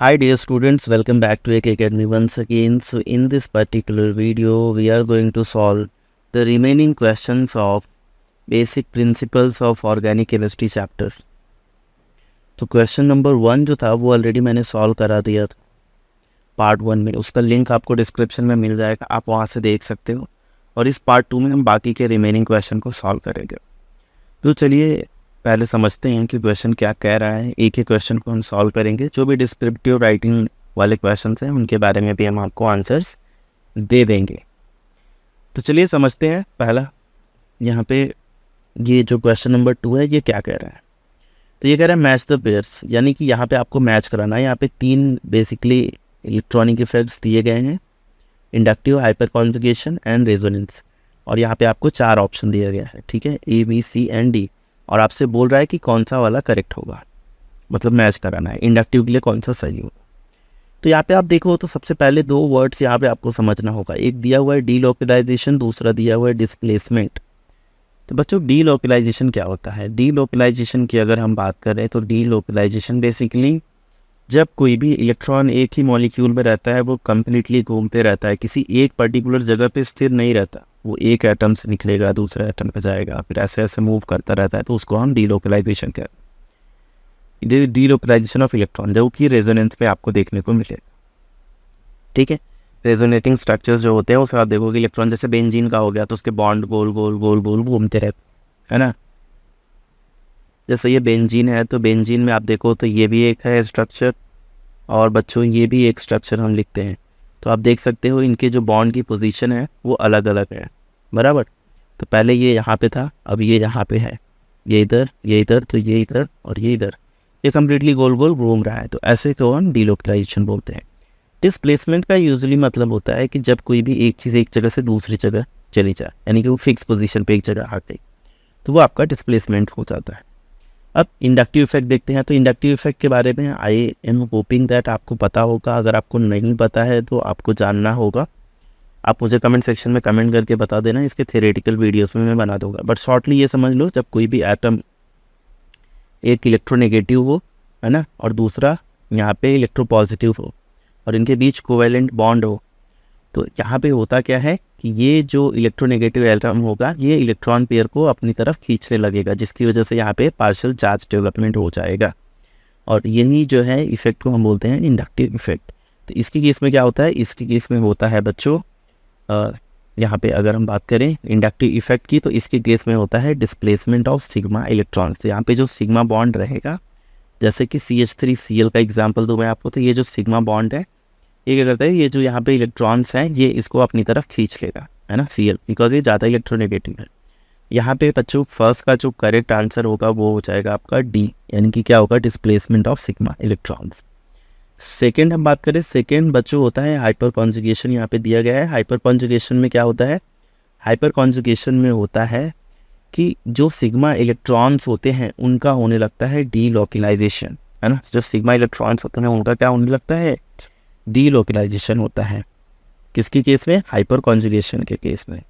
Hi dear students, welcome back to AK Academy once again. So in this particular video, we are going to solve the remaining questions of basic principles of organic chemistry chapter. तो question number 1 जो था वो already मैंने solve करा दिया था part 1 में, उसका लिंक आपको डिस्क्रिप्शन में मिल जाएगा, आप वहाँ से देख सकते हो। और इस पार्ट 2 में हम बाकी के रिमेनिंग क्वेश्चन को सॉल्व करेंगे। तो चलिए पहले समझते हैं कि क्वेश्चन क्या कह रहा है। एक ही क्वेश्चन को हम सॉल्व करेंगे, जो भी डिस्क्रिप्टिव राइटिंग वाले क्वेश्चन हैं उनके बारे में भी हम आपको आंसर्स दे देंगे। तो चलिए समझते हैं। पहला यहाँ पे ये जो क्वेश्चन नंबर 2 है ये क्या कह रहा है। तो ये कह रहा है मैच द पेयर्स, यानी कि यहाँ पे आपको मैच कराना है। यहाँ पे 3 बेसिकली इलेक्ट्रॉनिक इफेक्ट्स दिए गए हैं, inductive, hyper conjugation and resonance. और यहाँ पे आपको 4 ऑप्शन दिया गया है, ठीक है, A, B, C and D। और आपसे बोल रहा है कि कौन सा वाला करेक्ट होगा, मतलब मैच कराना है इंडक्टिव के लिए कौन सा सही होगा। तो यहाँ पे आप देखो तो सबसे पहले 2 वर्ड्स यहाँ पे आपको समझना होगा। एक दिया हुआ है डीलोकलाइजेशन, दूसरा दिया हुआ है डिस्प्लेसमेंट। तो बच्चों डीलोकलाइजेशन क्या होता है? डीलोकलाइजेशन की अगर हम बात करें तो डीलोकलाइजेशन बेसिकली जब कोई भी इलेक्ट्रॉन एक ही मॉलिक्यूल में रहता है, वो कम्प्लीटली घूमते रहता है, किसी एक पर्टिकुलर जगह पे स्थिर नहीं रहता, वो एक एटम से निकलेगा दूसरे एटम पे जाएगा, फिर ऐसे ऐसे मूव करता रहता है, तो उसको हम डीलोकलाइजेशन कहते हैं। डीलोकलाइजेशन ऑफ इलेक्ट्रॉन, जो कि रेजोनेंस पे आपको देखने को मिलेगा, ठीक है। रेजोनेटिंग स्ट्रक्चर्स जो होते हैं उसमें आप देखोगे इलेक्ट्रॉन, जैसे बेंजीन का हो गया तो उसके बॉन्ड गोल गोल गोल गोल घूमते रहते, है ना। जैसे ये बेंजीन है तो बेंजीन में आप देखो तो ये भी एक है स्ट्रक्चर, और बच्चों ये भी एक स्ट्रक्चर हम लिखते हैं। तो आप देख सकते हो इनके जो बॉन्ड की पोजीशन है वो अलग अलग है, बराबर। तो पहले ये यहाँ पे था, अब ये यहाँ पे है, ये इधर, तो ये इधर और ये इधर, ये कम्प्लीटली गोल गोल घूम रहा है। तो ऐसे को हम डीलोकलाइजेशन बोलते हैं। डिस्प्लेसमेंट का यूजुअली मतलब होता है कि जब कोई भी एक चीज़ एक जगह से दूसरी जगह चली जाए, यानी कि वो फिक्स पोजीशन पे एक जगह आ गई, तो वो आपका डिस्प्लेसमेंट हो जाता है। अब इंडक्टिव इफेक्ट देखते हैं। तो इंडक्टिव इफेक्ट के बारे में आई एम होपिंग दैट आपको पता होगा। अगर आपको नहीं पता है तो आपको जानना होगा। आप मुझे कमेंट सेक्शन में कमेंट करके बता देना, इसके थ्योरेटिकल वीडियोस में मैं बना दूंगा। बट शॉर्टली ये समझ लो, जब कोई भी एटम एक इलेक्ट्रोनेगेटिव हो, है ना, और दूसरा यहाँ पे इलेक्ट्रोपॉजिटिव हो, और इनके बीच कोवेलेंट बॉन्ड हो, तो यहाँ पे होता क्या है कि ये जो इलेक्ट्रोनेगेटिव एटम होगा ये इलेक्ट्रॉन पेयर को अपनी तरफ खींचने लगेगा, जिसकी वजह से यहाँ पे पार्शियल चार्ज डेवलपमेंट हो जाएगा। और यही जो है इफेक्ट को हम बोलते हैं इंडक्टिव इफेक्ट। तो इसकी केस में क्या होता है? इसकी केस में होता है बच्चों, यहाँ पे अगर हम बात करें इंडक्टिव इफेक्ट की, तो इसके केस में होता है डिस्प्लेसमेंट ऑफ सिग्मा इलेक्ट्रॉन। तो यहाँ पे जो सिग्मा बॉन्ड रहेगा, जैसे कि CH3Cl का एग्जाम्पल दूँ मैं आपको, तो ये जो सिग्मा बॉन्ड है ये क्या करता है, ये जो यहाँ पे इलेक्ट्रॉन्स हैं ये इसको अपनी तरफ खींच लेगा, है ना, Cl, बिकॉज ये ज़्यादा इलेक्ट्रोनेगेटिव है। यहाँ पे बच्चों फर्स्ट का जो करेक्ट आंसर होगा वो हो जाएगा आपका D, यानी कि क्या होगा, displacement of sigma electrons. Second हम बात करें, सेकेंड बच्चों होता है हाइपर कॉन्जुगेशन। यहाँ पे दिया गया है हाइपर कॉन्जुगेशन में क्या होता है? हाइपर कॉन्जुगेशन में होता है कि जो सिग्मा इलेक्ट्रॉन्स होते हैं उनका होने लगता है डीलोकलाइजेशन, है ना। जो सिग्मा इलेक्ट्रॉन्स होते हैं उनका क्या होने लगता है? डीलोकलाइजेशन होता है। किसके केस में? हाइपर कॉन्जुगेशन के केस में।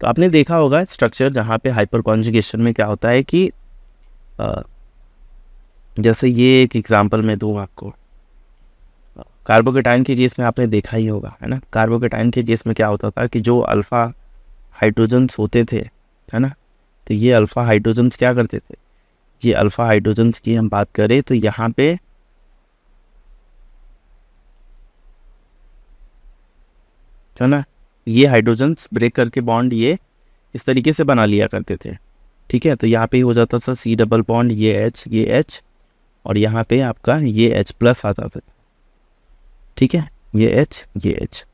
तो आपने देखा होगा स्ट्रक्चर जहाँ पे हाइपर कॉन्जुगेशन में क्या होता है कि जैसे ये एक एग्जांपल मैं दूँ आपको, कार्बोकेटाइन के केस में आपने देखा ही होगा, है ना। कार्बोकेटाइन के केस में क्या होता था कि जो अल्फ़ा हाइड्रोजन्स होते थे, है ना, तो ये अल्फ़ा हाइड्रोजन्स क्या करते थे, ये अल्फ़ा हाइड्रोजन्स की हम बात करें तो यहाँ पे है ना, ये हाइड्रोजन्स ब्रेक करके बॉन्ड ये इस तरीके से बना लिया करते थे, ठीक है। तो यहाँ पे हो जाता था C डबल बॉन्ड, ये H, और यहाँ पे आपका ये H प्लस आता था, ठीक है, ये H।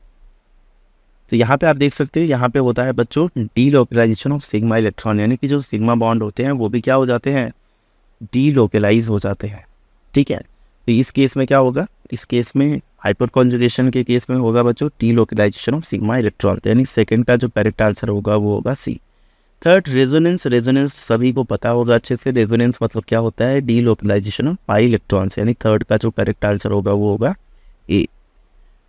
तो यहाँ पे आप देख सकते हैं यहाँ पे होता है बच्चों डीलोकलाइजेशन ऑफ सिग्मा इलेक्ट्रॉन, यानी कि जो सिग्मा बॉन्ड होते हैं वो भी क्या हो जाते हैं, डीलोकलाइज हो जाते हैं, ठीक है। तो इस केस में क्या होगा, इस केस में हाइपर कॉन्जुगेशन के केस में होगा बच्चों डीलोकलाइजेशन ऑफ सिग्मा इलेक्ट्रॉन, यानी सेकंड का जो करेक्ट आंसर होगा वो होगा C। थर्ड रेजोनेंस, रेजोनेंस सभी को पता होगा अच्छे से। रेजोनेंस मतलब क्या होता है? डीलोकलाइजेशन ऑफ पाई इलेक्ट्रॉन्स, यानी थर्ड का जो करेक्ट आंसर होगा वो होगा A,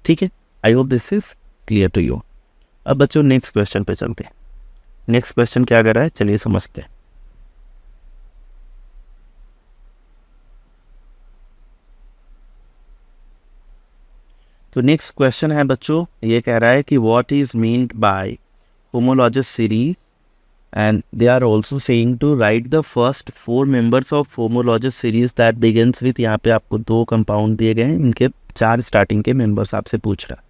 ठीक है। I hope this is clear to you. अब बच्चों नेक्स्ट क्वेश्चन पे चलते हैं। नेक्स्ट क्वेश्चन क्या कर रहा है, चलिए समझते हैं। तो नेक्स्ट क्वेश्चन है बच्चों, ये कह रहा है कि what is meant by homologous series and they are also saying to write the first 4 members of homologous series that begins with, यहाँ पे आपको 2 कंपाउंड दिए गए हैं, इनके 4 स्टार्टिंग के मेंबर्स आपसे पूछ रहा है,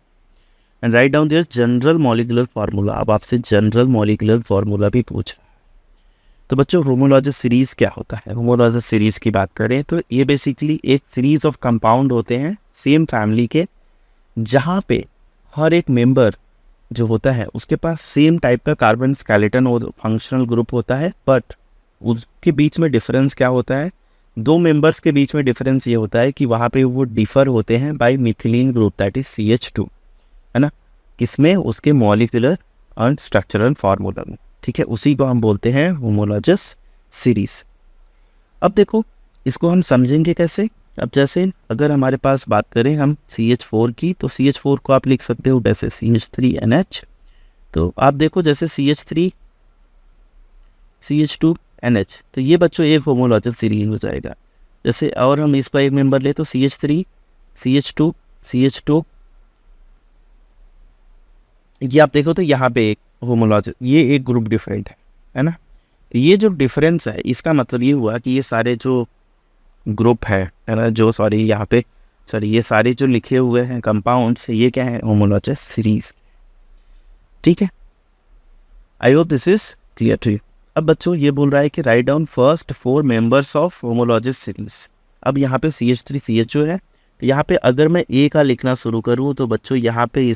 and write down their general molecular formula. अब आपसे जनरल मॉलिक्यूलर फार्मूला भी पूछ रहा है। तो बच्चों होमोलॉजस सीरीज क्या होता है? होमोलॉजस सीरीज की बात करें तो ये बेसिकली एक सीरीज ऑफ कंपाउंड होते हैं सेम फैमिली के, जहाँ पे हर एक मेंबर जो होता है उसके पास सेम टाइप का कार्बन स्केलेटन और फंक्शनल ग्रुप होता है, बट उसके बीच में डिफरेंस क्या होता है? 2 मेंबर्स के बीच में डिफरेंस ये होता है कि वहाँ पे वो डिफर होते हैं by methylene group, that is CH2, है ना, किसमें? उसके मॉलिक्यूलर और स्ट्रक्चरल फार्मूला में। ठीक है, उसी को हम बोलते हैं होमोलॉजस सीरीज। अब देखो इसको हम समझेंगे कैसे। अब जैसे अगर हमारे पास बात करें हम CH4 की, तो CH4 को आप लिख सकते हो वैसे CH3NH। तो आप देखो जैसे CH3 CH2NH, तो ये बच्चों एक होमोलॉजस सीरीज हो जाएगा। जैसे और हम इसका एक मेंबर ले तो CH3 CH2 CH2, ये आप देखो तो यहाँ पे एक होमोलॉजस, ये एक ग्रुप डिफरेंट है ना। तो ये जो डिफरेंस है इसका मतलब ये हुआ कि ये सारे जो ग्रुप है ना, जो ये सारे जो लिखे हुए हैं कंपाउंड्स, ये क्या है? Homologous series. ठीक है, I hope this is clear to you. अब बच्चों ये बोल रहा है कि write down first 4 members of homologous series. अब यहाँ पे CH3 CH2 है, तो यहाँ पे अगर मैं ए का लिखना शुरू करूँ तो बच्चों यहाँ पे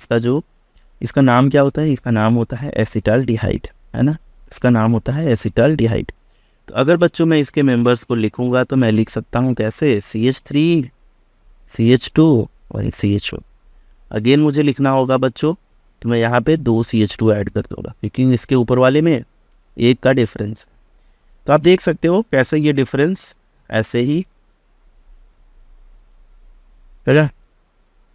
इसका नाम क्या होता है? इसका नाम होता है एसिटाल्डिहाइड, है ना, इसका नाम होता है एसिटाल्डिहाइड। तो अगर बच्चों मैं इसके मेंबर्स को लिखूंगा तो मैं लिख सकता हूँ कैसे? CH3 CH2 और CH2। अगेन मुझे लिखना होगा बच्चों, तो मैं यहाँ पे 2 CH2 ऐड कर दूंगा, क्योंकि इसके ऊपर वाले में एक का डिफरेंस। तो आप देख सकते हो कैसे ये डिफरेंस ऐसे ही है ना,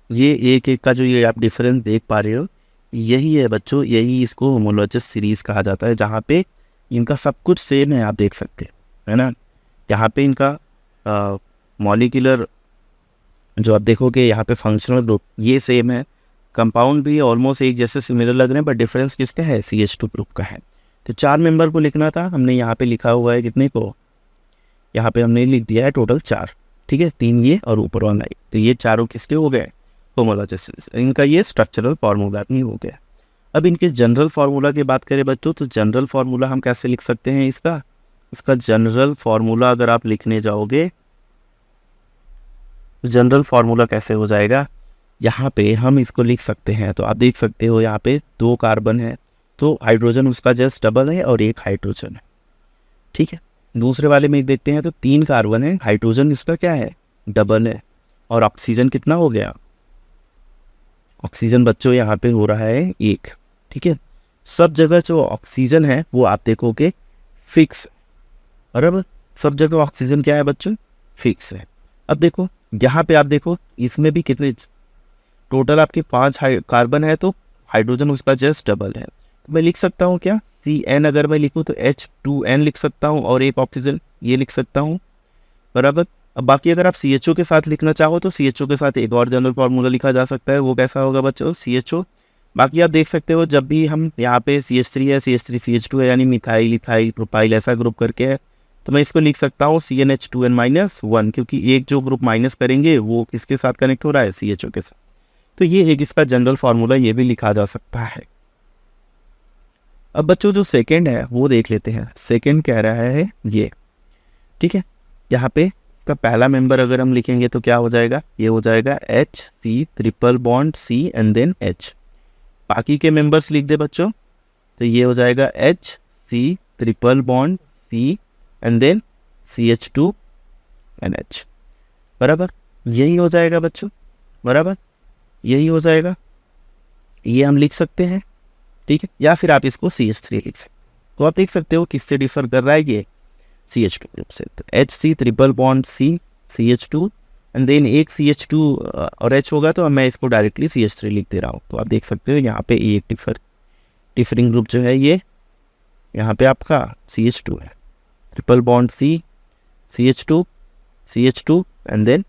ये एक का जो ये आप डिफरेंस देख पा रहे हो, यही है बच्चों, यही इसको होमोलॉजस सीरीज कहा जाता है, जहाँ पे इनका सब कुछ सेम है, आप देख सकते हैं, है ना। यहाँ पे इनका मॉलिक्यूलर जो आप देखोगे यहाँ पे फंक्शनल ग्रुप ये सेम है, कंपाउंड भी ऑलमोस्ट एक जैसे सिमिलर लग रहे हैं, बट डिफरेंस किसका है? CH2 ग्रुप का है। तो 4 मेंबर को लिखना था, हमने यहाँ पे लिखा हुआ है कितने को? यहाँ पे हमने लिख दिया है टोटल 4। ठीक है, 3 ये और ऊपर वाला, तो ये चारों किसके हो गए? होमोलॉजस। इनका ये स्ट्रक्चरल फार्मूला भी हो गया। अब इनके जनरल फार्मूला की बात करें बच्चों, तो जनरल फार्मूला हम कैसे लिख सकते हैं? इसका जनरल फार्मूला अगर आप लिखने जाओगे, जनरल फार्मूला कैसे हो जाएगा? यहाँ पे हम इसको लिख सकते हैं, तो आप देख सकते हो यहाँ पे 2 कार्बन है, तो हाइड्रोजन उसका जस्ट डबल है और 1 हाइड्रोजन है। ठीक है, दूसरे वाले में देखते हैं तो 3 कार्बन है, हाइड्रोजन इसका क्या है? डबल है, और ऑक्सीजन कितना हो गया? ऑक्सीजन बच्चों यहाँ पे हो रहा है 1। ठीक है, सब जगह जो ऑक्सीजन है वो आप देखोगे फिक्स, बराबर, सब जगह ऑक्सीजन क्या है बच्चों? फिक्स है। अब देखो यहाँ पे आप देखो इसमें भी कितने टोटल आपके 5 कार्बन है, तो हाइड्रोजन उसका जस्ट डबल है। तो मैं लिख सकता हूँ क्या? CN अगर मैं लिखूँ तो H2N लिख सकता हूँ, और 1 ऑक्सीजन ये लिख सकता हूँ, बराबर। अब बाकी अगर आप CHO के साथ लिखना चाहो तो CHO के साथ एक और जनरल फार्मूला लिखा जा सकता है, वो कैसा होगा बच्चों? CHO। बाकी आप देख सकते हो जब भी हम यहाँ पे CH3 है, CH3 CH2 है, यानी मिथाइल इथाइल प्रोपाइल ऐसा ग्रुप करके है, तो मैं इसको लिख सकता हूँ CnH2n-1, क्योंकि एक जो ग्रुप माइनस करेंगे वो किसके साथ कनेक्ट हो रहा है? CHO के साथ। तो ये एक इसका जनरल फार्मूला ये भी लिखा जा सकता है। अब बच्चों जो सेकेंड है वो देख लेते हैं। सेकेंड कह रहा है ये, ठीक है, यहाँ पे इसका पहला मेंबर अगर हम लिखेंगे तो क्या हो जाएगा? ये हो जाएगा HC triple bond C and then H। बाकी के मेंबर्स लिख दे बच्चों, तो ये हो जाएगा HC triple bond C and then CH2NH, बराबर। यही हो जाएगा बच्चों, बराबर, यही हो जाएगा, ये हम लिख सकते हैं। ठीक है, या फिर आप इसको CH3 लिख सकते। तो आप देख सकते हो किससे डिफर कर रहा है ये? CH2 ग्रुप से। तो HC triple bond C CH2 and then एक CH2 और H होगा, तो मैं इसको डायरेक्टली CH3 लिख दे रहा हूँ। तो आप देख सकते हो यहाँ पे एक डिफरिंग ग्रुप जो है ये यहाँ पे आपका CH2 है, triple bond C CH2 and then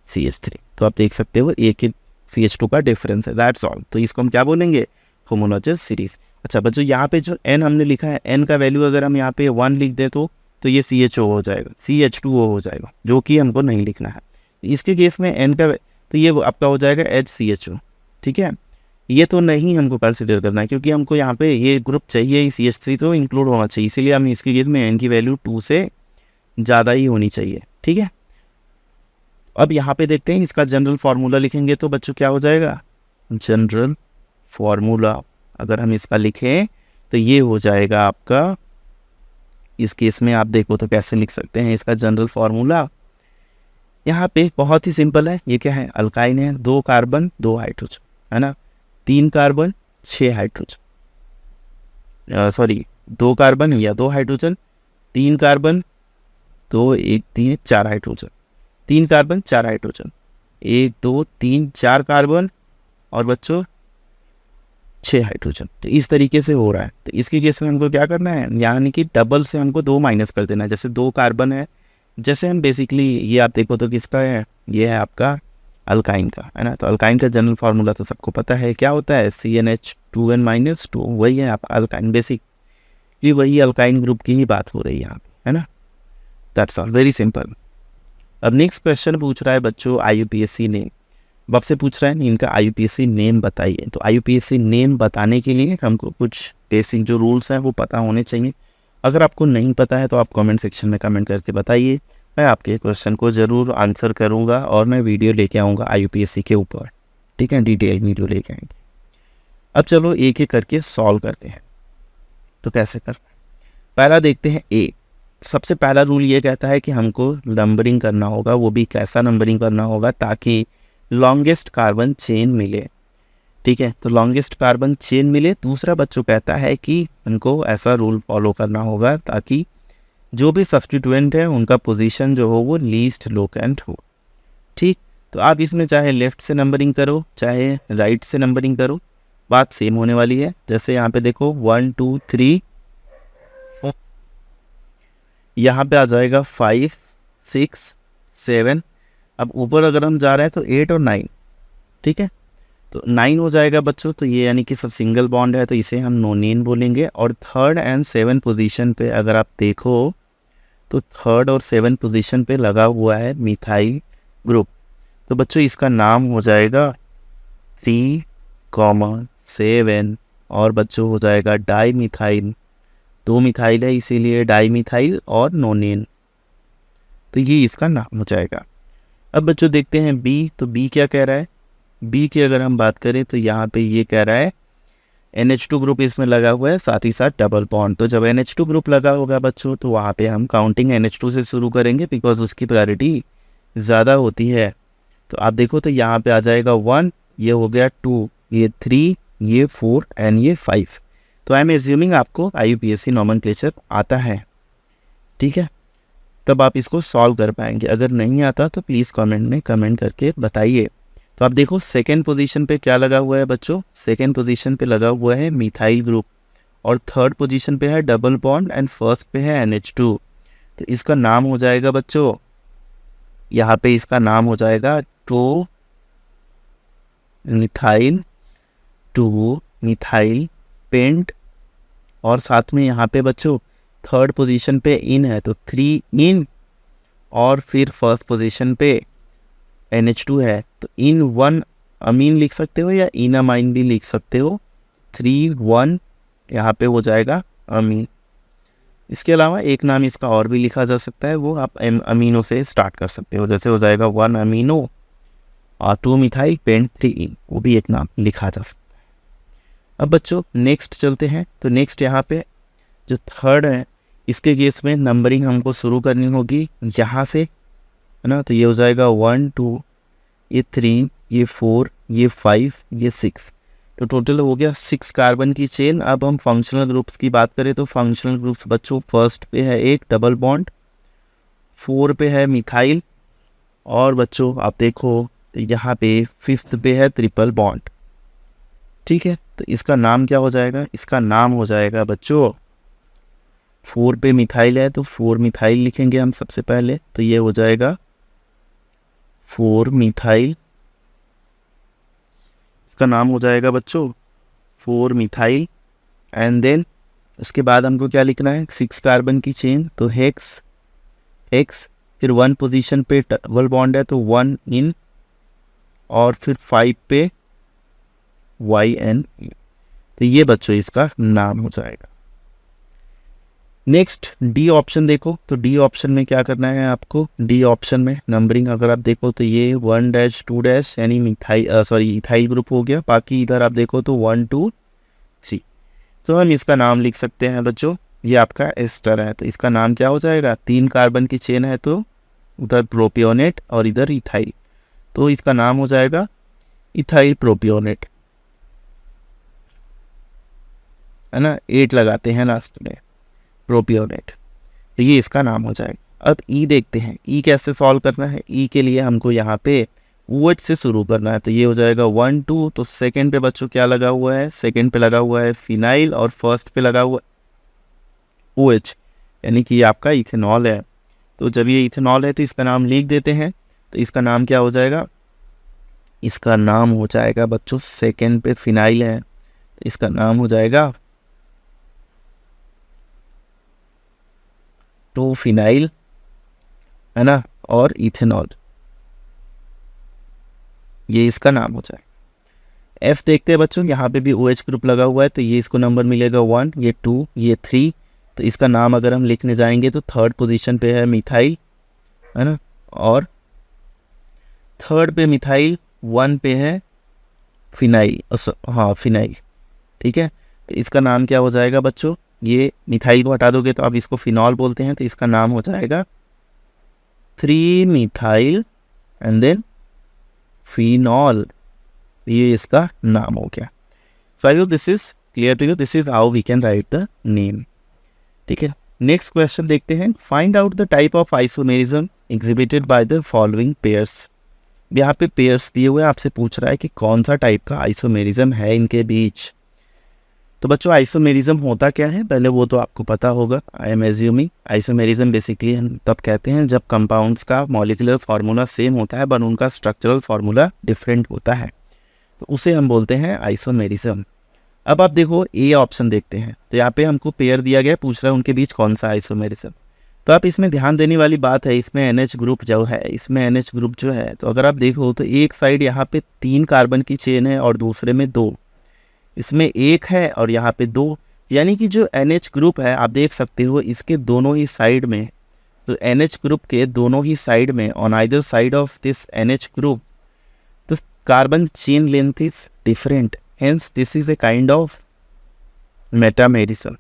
CH3। तो आप देख सकते हो एक CH2 का डिफरेंस है, दैट्स ऑल। तो इसको हम क्या बोलेंगे, होमोलॉजस सीरीज। अच्छा बच्चों यहाँ पे जो n हमने लिखा है, n का वैल्यू अगर हम यहाँ पे 1 लिख दें तो ये CHO हो जाएगा, CH2O हो जाएगा, जो कि हमको नहीं लिखना है। इसके केस में n का तो ये आपका हो जाएगा HCHO, ठीक है। ये तो नहीं हमको कंसिडर करना है, क्योंकि हमको यहाँ पे ये ग्रुप चाहिए, CH3 तो इंक्लूड होना चाहिए, इसीलिए हम इसके केस में n की वैल्यू 2 से ज़्यादा ही होनी चाहिए, ठीक है। अब यहाँ पे देखते हैं इसका जनरल फार्मूला लिखेंगे तो बच्चों क्या हो जाएगा, जनरल फार्मूला अगर हम इसका लिखें तो ये हो जाएगा आपका, इस केस में आप देखो तो कैसे लिख सकते हैं इसका जनरल फार्मूला। यहाँ पे बहुत ही सिंपल है, ये क्या है, अल्काइन है, 2 कार्बन 2 हाइड्रोजन, है ना, 3 कार्बन 6 हाइड्रोजन, सॉरी 2 कार्बन या 2 hydrogen, 3 carbon 2 1 3 4 hydrogen, 3 carbon 4 hydrogen, 1 2 3 4 carbon और बच्चों 6 हाइड्रोजन। तो इस तरीके से हो रहा है। तो इसके केस में हमको क्या करना है, यानी कि डबल से हमको 2 माइनस कर देना है। जैसे 2 कार्बन है, जैसे हम बेसिकली ये आप देखो तो किसका है, ये है आपका अल्काइन का, है ना। तो अल्काइन का जनरल फार्मूला तो सबको पता है, क्या होता है, CnH2n-2, वही है आपका अल्काइन, बेसिकली वही अल्काइन ग्रुप की ही बात हो रही है यहाँ पे, है ना। That's all, very simple. अब नेक्स्ट क्वेश्चन पूछ रहा है बच्चों IUPAC नेम, अब से पूछ रहा है इनका IUPAC नेम बताइए। तो IUPAC नेम बताने के लिए हमको कुछ बेसिक जो रूल्स हैं वो पता होने चाहिए। अगर आपको नहीं पता है तो आप कमेंट सेक्शन में कमेंट करके बताइए, मैं आपके क्वेश्चन को ज़रूर आंसर करूंगा और मैं वीडियो लेके आऊँगा IUPAC के ऊपर, ठीक है, डिटेल वीडियो लेके आएंगे। अब चलो एक एक करके सॉल्व करते हैं। तो कैसे कर, पहला देखते हैं A। सबसे पहला रूल ये कहता है कि हमको नंबरिंग करना होगा, वो भी कैसा नंबरिंग करना होगा, ताकि लॉन्गेस्ट कार्बन चेन मिले, ठीक है। तो लॉन्गेस्ट कार्बन चेन मिले। दूसरा बच्चों कहता है कि हमको ऐसा रूल फॉलो करना होगा ताकि जो भी सब्स्टिट्यूएंट है उनका पोजीशन जो हो वो लीस्ट लोकेंट हो, ठीक। तो आप इसमें चाहे लेफ्ट से नंबरिंग करो चाहे राइट से नंबरिंग करो, बात सेम होने वाली है। जैसे यहाँ पे देखो 1 2 3 4, यहाँ पे आ जाएगा 5 6 7। अब ऊपर अगर हम जा रहे हैं तो 8 और 9, ठीक है। तो 9 हो जाएगा बच्चों, तो ये यानी कि सब सिंगल बॉन्ड है, तो इसे हम नोनेन बोलेंगे। और 3rd एंड 7th पोजीशन पे अगर आप देखो तो 3rd और 7th पोजीशन पे लगा हुआ है मिथाइल ग्रुप, तो बच्चों इसका नाम हो जाएगा 3,7 और बच्चों हो जाएगा डाई मिथाइल। 2 मिथाइल है इसीलिए डाई मिथाइल और नोनेन, तो ये इसका नाम हो जाएगा। अब बच्चों देखते हैं B। तो B क्या कह रहा है, B की अगर हम बात करें तो यहाँ पे ये कह रहा है NH2 ग्रुप इसमें लगा हुआ है, साथ ही साथ डबल बॉन्ड। तो जब NH2 ग्रुप लगा होगा बच्चों तो वहाँ पे हम काउंटिंग NH2 से शुरू करेंगे, बिकॉज उसकी प्रायोरिटी ज़्यादा होती है। तो आप देखो तो यहाँ पे आ जाएगा 1, ये हो गया 2, ये 3, ये 4 एंड ये 5। तो आई एम एज्यूमिंग आपको IUPAC नॉमेनक्लेचर आता है, ठीक है, तब आप इसको सॉल्व कर पाएंगे। अगर नहीं आता तो प्लीज़ कमेंट में कमेंट करके बताइए। तो आप देखो सेकेंड पोजीशन पे क्या लगा हुआ है बच्चों, सेकेंड पोजीशन पे लगा हुआ है मिथाइल ग्रुप, और 3rd पोजीशन पे है डबल बॉन्ड एंड फर्स्ट पे है NH2। तो इसका नाम हो जाएगा बच्चों, यहाँ पे इसका नाम हो जाएगा 2 मिथाइल पेंट। और साथ में यहाँ पे बच्चों 3rd पोजीशन पे इन है तो 3 इन, और फिर फर्स्ट पोजीशन पे NH2 है तो इन 1 अमीन लिख सकते हो या इन अमाइन भी लिख सकते हो, 3 1 यहाँ पे हो जाएगा अमीन। इसके अलावा एक नाम इसका और भी लिखा जा सकता है, वो आप अमीनो से स्टार्ट कर सकते हो, जैसे हो जाएगा 1 अमीनो और 2 मिथाइल पेंट 3 इन, वो भी एक नाम लिखा जा सकता है। अब बच्चों नेक्स्ट चलते हैं। तो नेक्स्ट यहाँ पे जो 3rd है इसके केस में नंबरिंग हमको शुरू करनी होगी यहाँ से, है ना। तो ये हो जाएगा 1 2, ये 3, ये 4, ये 5, ये 6। तो टोटल हो गया 6 कार्बन की चेन। अब हम फंक्शनल ग्रुप्स की बात करें तो फंक्शनल ग्रुप्स बच्चों फर्स्ट पे है एक डबल बॉन्ड, 4 पे है मिथाइल, और बच्चों आप देखो तो यहाँ पे 5th पे है ट्रिपल बॉन्ड, ठीक है। तो इसका नाम क्या हो जाएगा, इसका नाम हो जाएगा बच्चों 4 पे मिथाइल है तो 4 मिथाइल लिखेंगे हम सबसे पहले, तो ये हो जाएगा 4 मिथाइल इसका नाम हो जाएगा बच्चों 4 मिथाइल। एंड देन उसके बाद हमको क्या लिखना है, 6 कार्बन की चेन, तो हेक्स हेक्स, फिर 1 पोजीशन पे डबल बॉन्ड है तो 1 इन, और फिर 5 पे YN। तो ये बच्चों इसका नाम हो जाएगा। नेक्स्ट डी ऑप्शन देखो, तो डी ऑप्शन में क्या करना है आपको, डी ऑप्शन में नंबरिंग अगर आप देखो तो ये 1-2- यानी इथाइल ग्रुप हो गया। बाकी इधर आप देखो तो 1 2 C। तो हम इसका नाम लिख सकते हैं बच्चों, ये आपका एस्टर है, तो इसका नाम क्या हो जाएगा, 3 कार्बन की चेन है तो उधर प्रोपियोनेट और इधर इथाइल, तो इसका नाम हो जाएगा इथाइल प्रोपियोनेट, है ना, 8 लगाते हैं लास्ट में, प्रोपियोनेट, तो ये इसका नाम हो जाएगा। अब ई देखते हैं, ई कैसे सॉल्व करना है। ई के लिए हमको यहाँ पे OH से शुरू करना है, तो ये हो जाएगा 1 2, तो सेकंड पे बच्चों क्या लगा हुआ है, सेकंड पे लगा हुआ है फिनाइल और फर्स्ट पे लगा हुआ OH, यानी कि ये आपका इथेनॉल है। तो जब ये इथेनॉल है तो इसका नाम लिख देते हैं, तो इसका नाम क्या हो जाएगा, इसका नाम हो जाएगा बच्चों, सेकंड पे फिनाइल है, इसका नाम हो जाएगा 2 फिनाइल, है ना, और इथेनॉल, ये इसका नाम हो जाएगा। एफ देखते हैं बच्चों, यहाँ पे भी OH ग्रुप लगा हुआ है, तो ये इसको नंबर मिलेगा 1, ये 2, ये 3, तो इसका नाम अगर हम लिखने जाएंगे तो थर्ड पोजीशन पे है मिथाइल, है ना, और थर्ड पे मिथाइल, 1 पे है फिनाइल, हाँ फिनाइल, ठीक है। तो इसका नाम क्या हो जाएगा बच्चों, ये मिथाइल को हटा दोगे तो आप इसको फिनॉल बोलते हैं, तो इसका नाम हो जाएगा 3 मिथाइल एंड देन फिनॉल, ये इसका नाम हो गया। So I hope this is clear to you, this is how we can write the name, ठीक है। नेक्स्ट क्वेश्चन देखते हैं, find out the type of isomerism exhibited by the following pairs. यहाँ पे पेयर्स दिए हुए, आपसे पूछ रहा है कि कौन सा टाइप का आइसोमेरिज्म है इनके बीच। तो बच्चों आइसोमेरिज्म होता क्या है, पहले वो तो आपको पता होगा। I am assuming isomerism basically हम तब कहते हैं जब कंपाउंड्स का मॉलिक्यूलर फार्मूला सेम होता है बट उनका स्ट्रक्चरल फार्मूला डिफरेंट होता है, तो उसे हम बोलते हैं आइसोमेरिज्म। अब आप देखो ए ऑप्शन देखते हैं, तो यहाँ पे हमको पेयर दिया गया, पूछ रहा है उनके बीच कौन सा आइसोमेरिज्म। तो आप इसमें ध्यान देने वाली बात है, इसमें NH ग्रुप जो है, इसमें NH ग्रुप जो है, तो अगर आप देखो तो एक साइड यहाँ पे 3 कार्बन की चेन है और दूसरे में 2, इसमें 1 है और यहाँ पे 2, यानी कि जो NH ग्रुप है आप देख सकते हो इसके दोनों ही साइड में, तो NH ग्रुप के दोनों ही साइड में on either side of this NH group the carbon chain length is different, hence this is a kind of metamerism।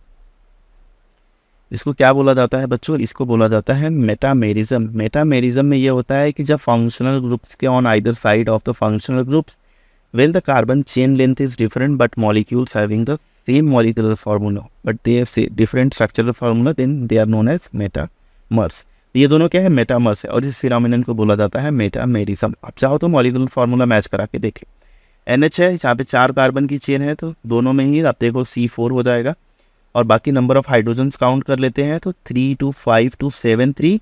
इसको क्या बोला जाता है बच्चों, इसको बोला जाता है मेटामेरिज्म। मेटामेरिज्म में ये होता है कि जब फंक्शनल ग्रुप्स के on either side of the functional groups when the carbon chain length is different but molecules having the same molecular formula but they have say different structural formula, then they are known as metamers। ये दोनों क्या है, metamers है, और इस phenomenon को बोला जाता है मेटामेरिज्म। आप चाहो तो मॉलिक्यूलर फार्मूला मैच करा के देखें। NH है, यहाँ पे 4 कार्बन की चेन है, तो दोनों में ही आप देखो C4 हो जाएगा, और बाकी नंबर ऑफ हाइड्रोजन्स काउंट कर लेते हैं तो 3 2 5 2 7 3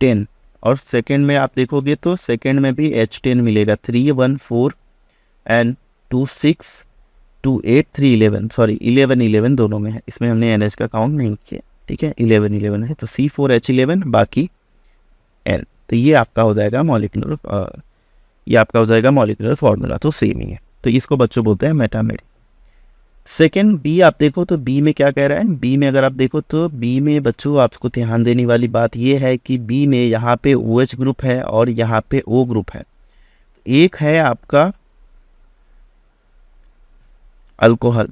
10, और सेकेंड में आप देखोगे तो सेकेंड में भी H10 मिलेगा, 3 1 4 एंड 2 6 2 8 3 11, सॉरी 11 11 दोनों में है, इसमें हमने NH का काउंट नहीं किया, ठीक है, 11 11 है, तो C4H11 बाकी N, तो ये आपका हो जाएगा मॉलिक्यूलर, ये आपका हो जाएगा मॉलिक्यूलर फार्मूला, तो सेम ही है, तो इसको बच्चों बोलते हैं मेटामेरिज्म। सेकेंड बी आप देखो तो बी में क्या कह रहा है, बी में अगर आप देखो तो बी में बच्चों आपको ध्यान देने वाली बात ये है कि बी में यहाँ पे OH ग्रुप है और यहाँ पे O ग्रुप है, एक है आपका अल्कोहल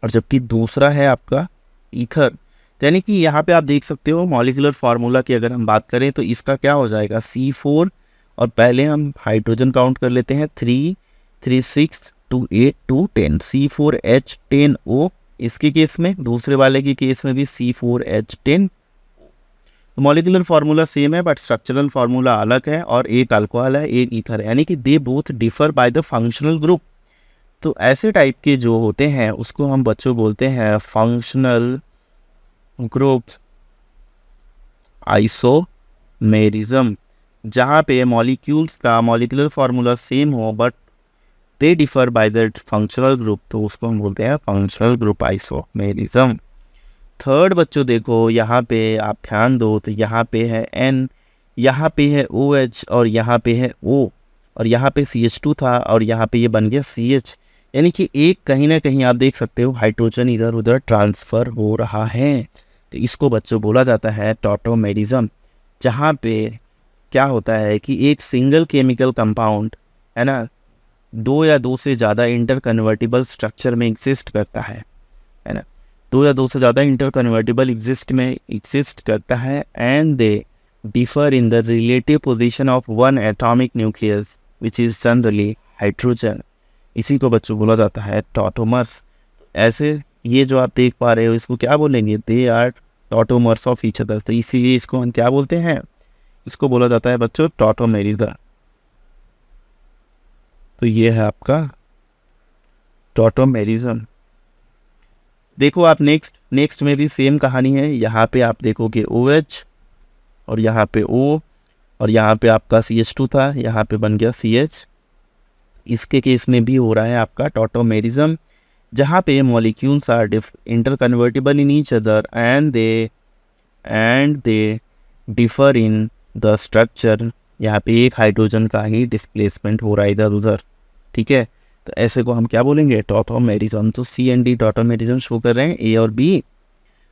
और जबकि दूसरा है आपका ईथर, यानी कि यहाँ पे आप देख सकते हो मॉलिक्यूलर फार्मूला की अगर हम बात करें तो इसका क्या हो जाएगा C4, और पहले हम हाइड्रोजन काउंट कर लेते हैं 3 3 6 2 8 2 10, C4H10O इसके केस में, दूसरे वाले के केस में भी C4H10। मॉलिक्यूलर फार्मूला सेम है बट स्ट्रक्चरल फार्मूला अलग है, और एक अल्कोहल है एक ईथर है, यानी कि they both differ by the functional group. तो ऐसे टाइप के जो होते हैं उसको हम बच्चों बोलते हैं फंक्शनल ग्रुप आइसोमेरिज्म, जहाँ पे मॉलिक्यूल्स का मॉलिक्यूलर फार्मूला सेम हो but they differ by the functional group, तो उसको हम बोलते हैं फंक्शनल ग्रुप आइसोमेरिज्म। थर्ड बच्चों देखो यहाँ पे आप ध्यान दो, तो यहाँ पे है N, यहाँ पे है OH और यहाँ पे है O, और यहाँ पे CH2 था और यहाँ पे ये बन गया CH, यानी कि एक कहीं ना कहीं आप देख सकते हो हाइड्रोजन इधर उधर ट्रांसफ़र हो रहा है। तो इसको बच्चों बोला जाता है टॉटोमेरिज्म, जहाँ पे क्या होता है कि एक सिंगल केमिकल कंपाउंड है ना, दो या दो से ज़्यादा इंटर कन्वर्टिबल स्ट्रक्चर में एग्जिस्ट करता है ना, दो या दो से ज़्यादा इंटर कन्वर्टिबल एग्जिस्ट करता है, and they differ in the relative position of one atomic nucleus which is generally hydrogen. इसी को बच्चों बोला जाता है टॉटोमर्स। ऐसे ये जो आप देख पा रहे हो इसको क्या बोलेंगे, they are tautomers of each other, तो इसीलिए इसको हम क्या बोलते हैं, इसको बोला जाता है बच्चों टॉटोमेरिज्म। तो ये है आपका टॉटोमेरिज्म। देखो आप नेक्स्ट में भी सेम कहानी है, यहाँ पे आप देखोगे OH और यहाँ पे O और यहाँ पे आपका CH2 था, यहाँ पे बन गया CH। इसके केस में भी हो रहा है आपका टॉटोमेरिज्म, जहाँ पे molecules are interconvertible in each other and they differ in the structure. यहाँ पे एक हाइड्रोजन का ही डिस्प्लेसमेंट हो रहा है इधर उधर, ठीक है। तो ऐसे को हम क्या बोलेंगे, टॉटोमेरिज्म। तो C and D tautomerism show कर रहे हैं, A और B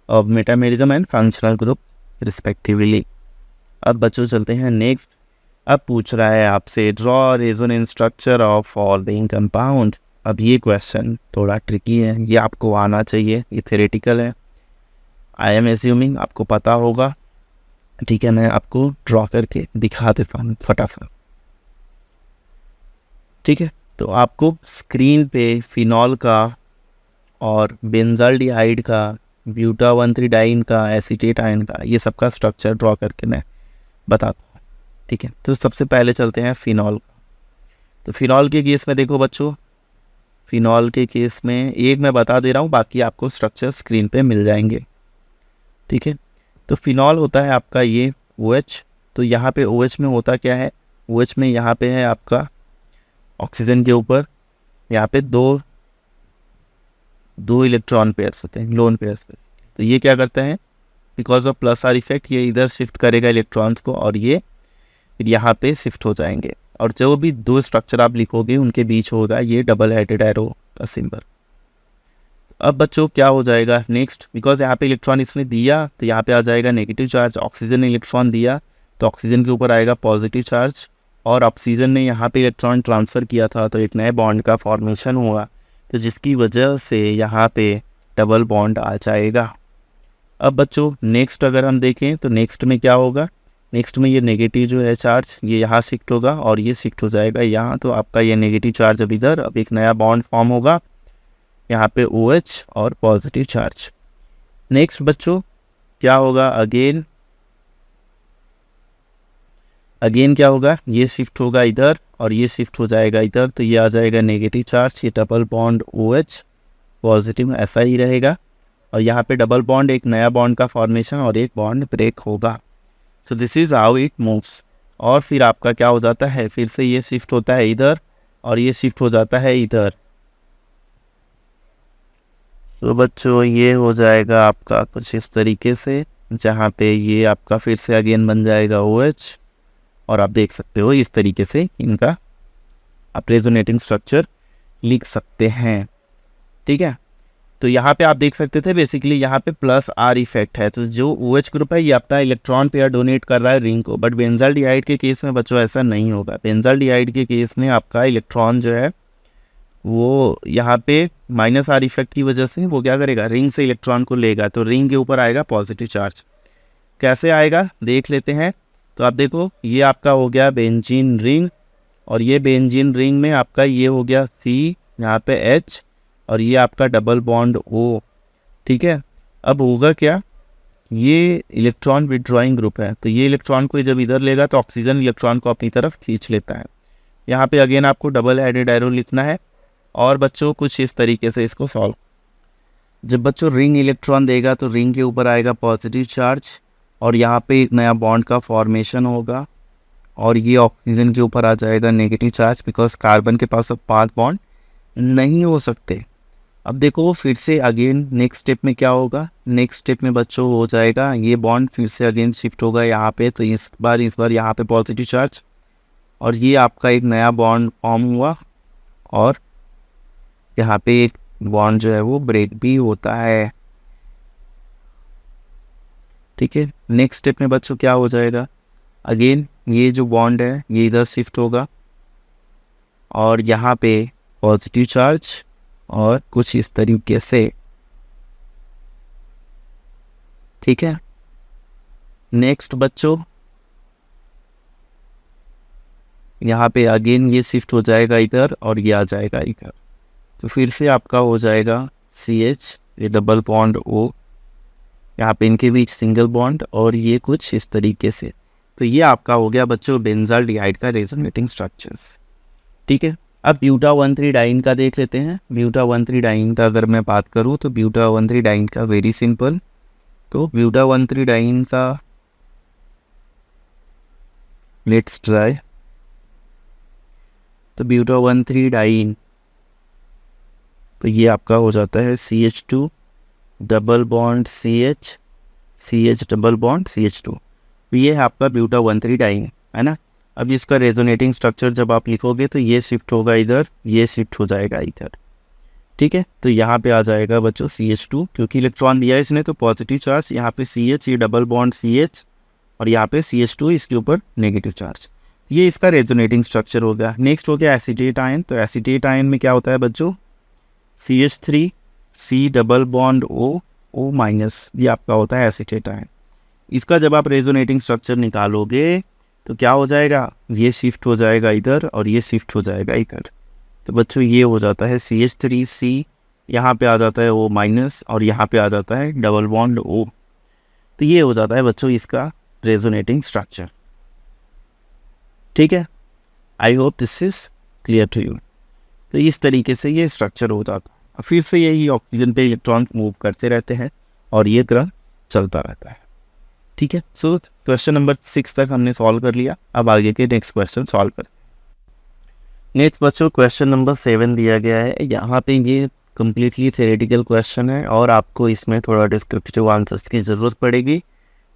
और metamerism and functional group respectively. अब बच्चों चलते हैं नेक्स्ट। अब पूछ रहा है आपसे draw resonance structure of following compound. अब ये क्वेश्चन थोड़ा ट्रिकी है, ये आपको आना चाहिए, ये थ्योरेटिकल है, आई एम एज्यूमिंग आपको पता होगा, ठीक है। मैं आपको ड्रॉ करके दिखा देता हूँ फटाफट, ठीक है। तो आपको स्क्रीन पे फिनॉल का और बेंजाल्डिहाइड का, ब्यूटा 1,3-डाइन का, एसीटेट आयन का, ये सबका स्ट्रक्चर ड्रॉ करके मैं बताता हूँ, ठीक है। तो सबसे पहले चलते हैं फिनॉल का। तो फिनॉल के केस में देखो बच्चों, फिनॉल के केस में एक मैं बता दे रहा हूँ, बाकी आपको स्ट्रक्चर स्क्रीन पे मिल जाएंगे, ठीक है। तो फिनॉल होता है आपका ये OH। तो यहाँ पे OH में होता क्या है, OH में यहाँ पे है आपका ऑक्सीजन के ऊपर यहाँ पे दो इलेक्ट्रॉन पेयर्स होते हैं, लोन पेयर्स पे। तो ये क्या करता है, because of plus are effect ये इधर शिफ्ट करेगा इलेक्ट्रॉन्स को और ये फिर यहाँ पे शिफ्ट हो जाएंगे, और जो भी दो स्ट्रक्चर आप लिखोगे उनके बीच होगा ये डबल हेडेड एरो का सिंबल। अब बच्चों क्या हो जाएगा नेक्स्ट, बिकॉज यहाँ पे इलेक्ट्रॉन इसने दिया तो यहाँ पे आ जाएगा नेगेटिव चार्ज, ऑक्सीजन ने इलेक्ट्रॉन दिया तो ऑक्सीजन के ऊपर आएगा पॉजिटिव चार्ज, और ऑक्सीजन ने यहाँ पे इलेक्ट्रॉन ट्रांसफ़र किया था तो एक नए बॉन्ड का फॉर्मेशन हुआ, तो जिसकी वजह से यहाँ पे डबल बॉन्ड आ जाएगा। अब बच्चों नेक्स्ट अगर हम देखें तो नेक्स्ट में क्या होगा, नेक्स्ट में ये नेगेटिव जो है चार्ज ये यहाँ शिफ्ट होगा और ये शिफ्ट हो जाएगा यहाँ, तो आपका ये नेगेटिव चार्ज अब इधर, अब एक नया बॉन्ड फॉर्म होगा यहाँ पे OH और पॉजिटिव चार्ज। नेक्स्ट बच्चों क्या होगा, अगेन क्या होगा, ये शिफ्ट होगा इधर और ये शिफ्ट हो जाएगा इधर, तो ये आ जाएगा नेगेटिव चार्ज, ये डबल बॉन्ड OH पॉजिटिव ऐसा ही रहेगा, और यहाँ पे डबल बॉन्ड एक नया बॉन्ड का फॉर्मेशन और एक बॉन्ड ब्रेक होगा। So this is how it moves. और फिर आपका क्या हो जाता है, फिर से ये शिफ्ट होता है इधर और ये शिफ्ट हो जाता है इधर। तो बच्चों ये हो जाएगा आपका कुछ इस तरीके से, जहाँ पे ये आपका फिर से अगेन बन जाएगा OH, और आप देख सकते हो इस तरीके से इनका आप रेजोनेटिंग स्ट्रक्चर लिख सकते हैं, ठीक है। तो यहाँ पे आप देख सकते थे बेसिकली यहाँ पे प्लस आर इफेक्ट है, तो जो OH ग्रुप है ये अपना इलेक्ट्रॉन पेयर डोनेट कर रहा है रिंग को, बट बेंजाल्डिहाइड के केस में बच्चों ऐसा नहीं होगा। बेंजाल्डिहाइड के केस में आपका इलेक्ट्रॉन जो है वो यहाँ पे माइनस आर इफेक्ट की वजह से वो क्या करेगा, रिंग से इलेक्ट्रॉन को लेगा, तो रिंग के ऊपर आएगा पॉजिटिव चार्ज। कैसे आएगा देख लेते हैं। तो आप देखो ये आपका हो गया बेंजीन रिंग, और ये बेंजीन रिंग में आपका ये हो गया C, यहाँ पे H, और ये आपका डबल बॉन्ड O, ठीक है। अब होगा क्या, ये इलेक्ट्रॉन विड्रॉइंग ग्रुप है, तो ये इलेक्ट्रॉन को जब इधर लेगा तो ऑक्सीजन इलेक्ट्रॉन को अपनी तरफ खींच लेता है। यहाँ पे अगेन आपको डबल हेडेड एरो लिखना है, और बच्चों कुछ इस तरीके से इसको सॉल्व। जब बच्चों रिंग इलेक्ट्रॉन देगा तो रिंग के ऊपर आएगा पॉजिटिव चार्ज, और यहाँ पे एक नया बॉन्ड का फॉर्मेशन होगा, और ये ऑक्सीजन के ऊपर आ जाएगा नेगेटिव चार्ज, बिकॉज कार्बन के पास अब 5 बॉन्ड नहीं हो सकते। अब देखो फिर से अगेन नेक्स्ट स्टेप में क्या होगा, नेक्स्ट स्टेप में बच्चों हो जाएगा ये बॉन्ड फिर से अगेन शिफ्ट होगा यहाँ पे, तो इस बार यहाँ पे पॉजिटिव चार्ज, और ये आपका एक नया बॉन्ड फॉर्म हुआ, और यहाँ पे एक बॉन्ड जो है वो ब्रेक भी होता है। ठीक है, नेक्स्ट स्टेप में बच्चों क्या हो जाएगा, अगेन ये जो बॉन्ड है ये इधर शिफ्ट होगा, और यहाँ पे पॉजिटिव चार्ज, और कुछ इस तरीके से। ठीक है, नेक्स्ट बच्चों यहाँ पे अगेन ये शिफ्ट हो जाएगा इधर, और ये आ जाएगा इधर, तो फिर से आपका हो जाएगा CH, ये डबल बॉन्ड O, यहाँ पे इनके बीच सिंगल बॉन्ड, और ये कुछ इस तरीके से। तो ये आपका हो गया बच्चों बेंजाल्डिहाइड का रेजोनेटिंग स्ट्रक्चर्स। ठीक है, अब ब्यूटा-1,3 डाइन का देख लेते हैं। ब्यूटा-1,3 डाइन का अगर मैं बात करूँ तो ब्यूटा-1,3 डाइन का वेरी सिंपल, तो ब्यूटा-1,3 डाइन का लेट्स ट्राई। तो ब्यूटा-1,3 डाइन, तो ये आपका हो जाता है CH2 double bond CH double bond CH2, तो ये है आपका ब्यूटा-1,3 डाइन, है ना। अब इसका रेजोनेटिंग स्ट्रक्चर जब आप लिखोगे तो ये शिफ्ट होगा इधर, ये शिफ्ट हो जाएगा इधर। ठीक है, तो यहाँ पे आ जाएगा बच्चों CH2, क्योंकि इलेक्ट्रॉन दिया है इसने तो पॉजिटिव चार्ज, यहाँ पे CH, ये डबल बॉन्ड CH, और यहाँ पे CH2 इसके ऊपर नेगेटिव चार्ज। ये इसका रेजोनेटिंग स्ट्रक्चर हो गया। नेक्स्ट हो गया एसीटेट आयन। तो एसीटेट आयन में क्या होता है बच्चों, CH3 C double bond O minus, ये आपका होता है एसीटेट आयन। इसका जब आप रेजोनेटिंग स्ट्रक्चर निकालोगे तो क्या हो जाएगा, ये शिफ्ट हो जाएगा इधर, और ये शिफ्ट हो जाएगा इधर। तो बच्चों ये हो जाता है CH3C, यहाँ पे आ जाता है O माइनस, और यहाँ पे आ जाता है डबल बॉन्ड O। तो ये हो जाता है बच्चों इसका रेजोनेटिंग स्ट्रक्चर। ठीक है, I hope this is clear to you. तो इस तरीके से ये स्ट्रक्चर हो जाता है। फिर से यही ऑक्सीजन पे इलेक्ट्रॉन मूव करते रहते हैं, और ये क्रम चलता रहता है। ठीक है, सो क्वेश्चन नंबर 6 तक हमने सॉल्व कर लिया। अब आगे के नेक्स्ट क्वेश्चन सॉल्व करते हैं। नेक्स्ट बच्चों क्वेश्चन नंबर 7 दिया गया है। यहाँ पे ये कम्प्लीटली थ्योरेटिकल क्वेश्चन है, और आपको इसमें थोड़ा डिस्क्रिप्टिव आंसर्स की ज़रूरत पड़ेगी।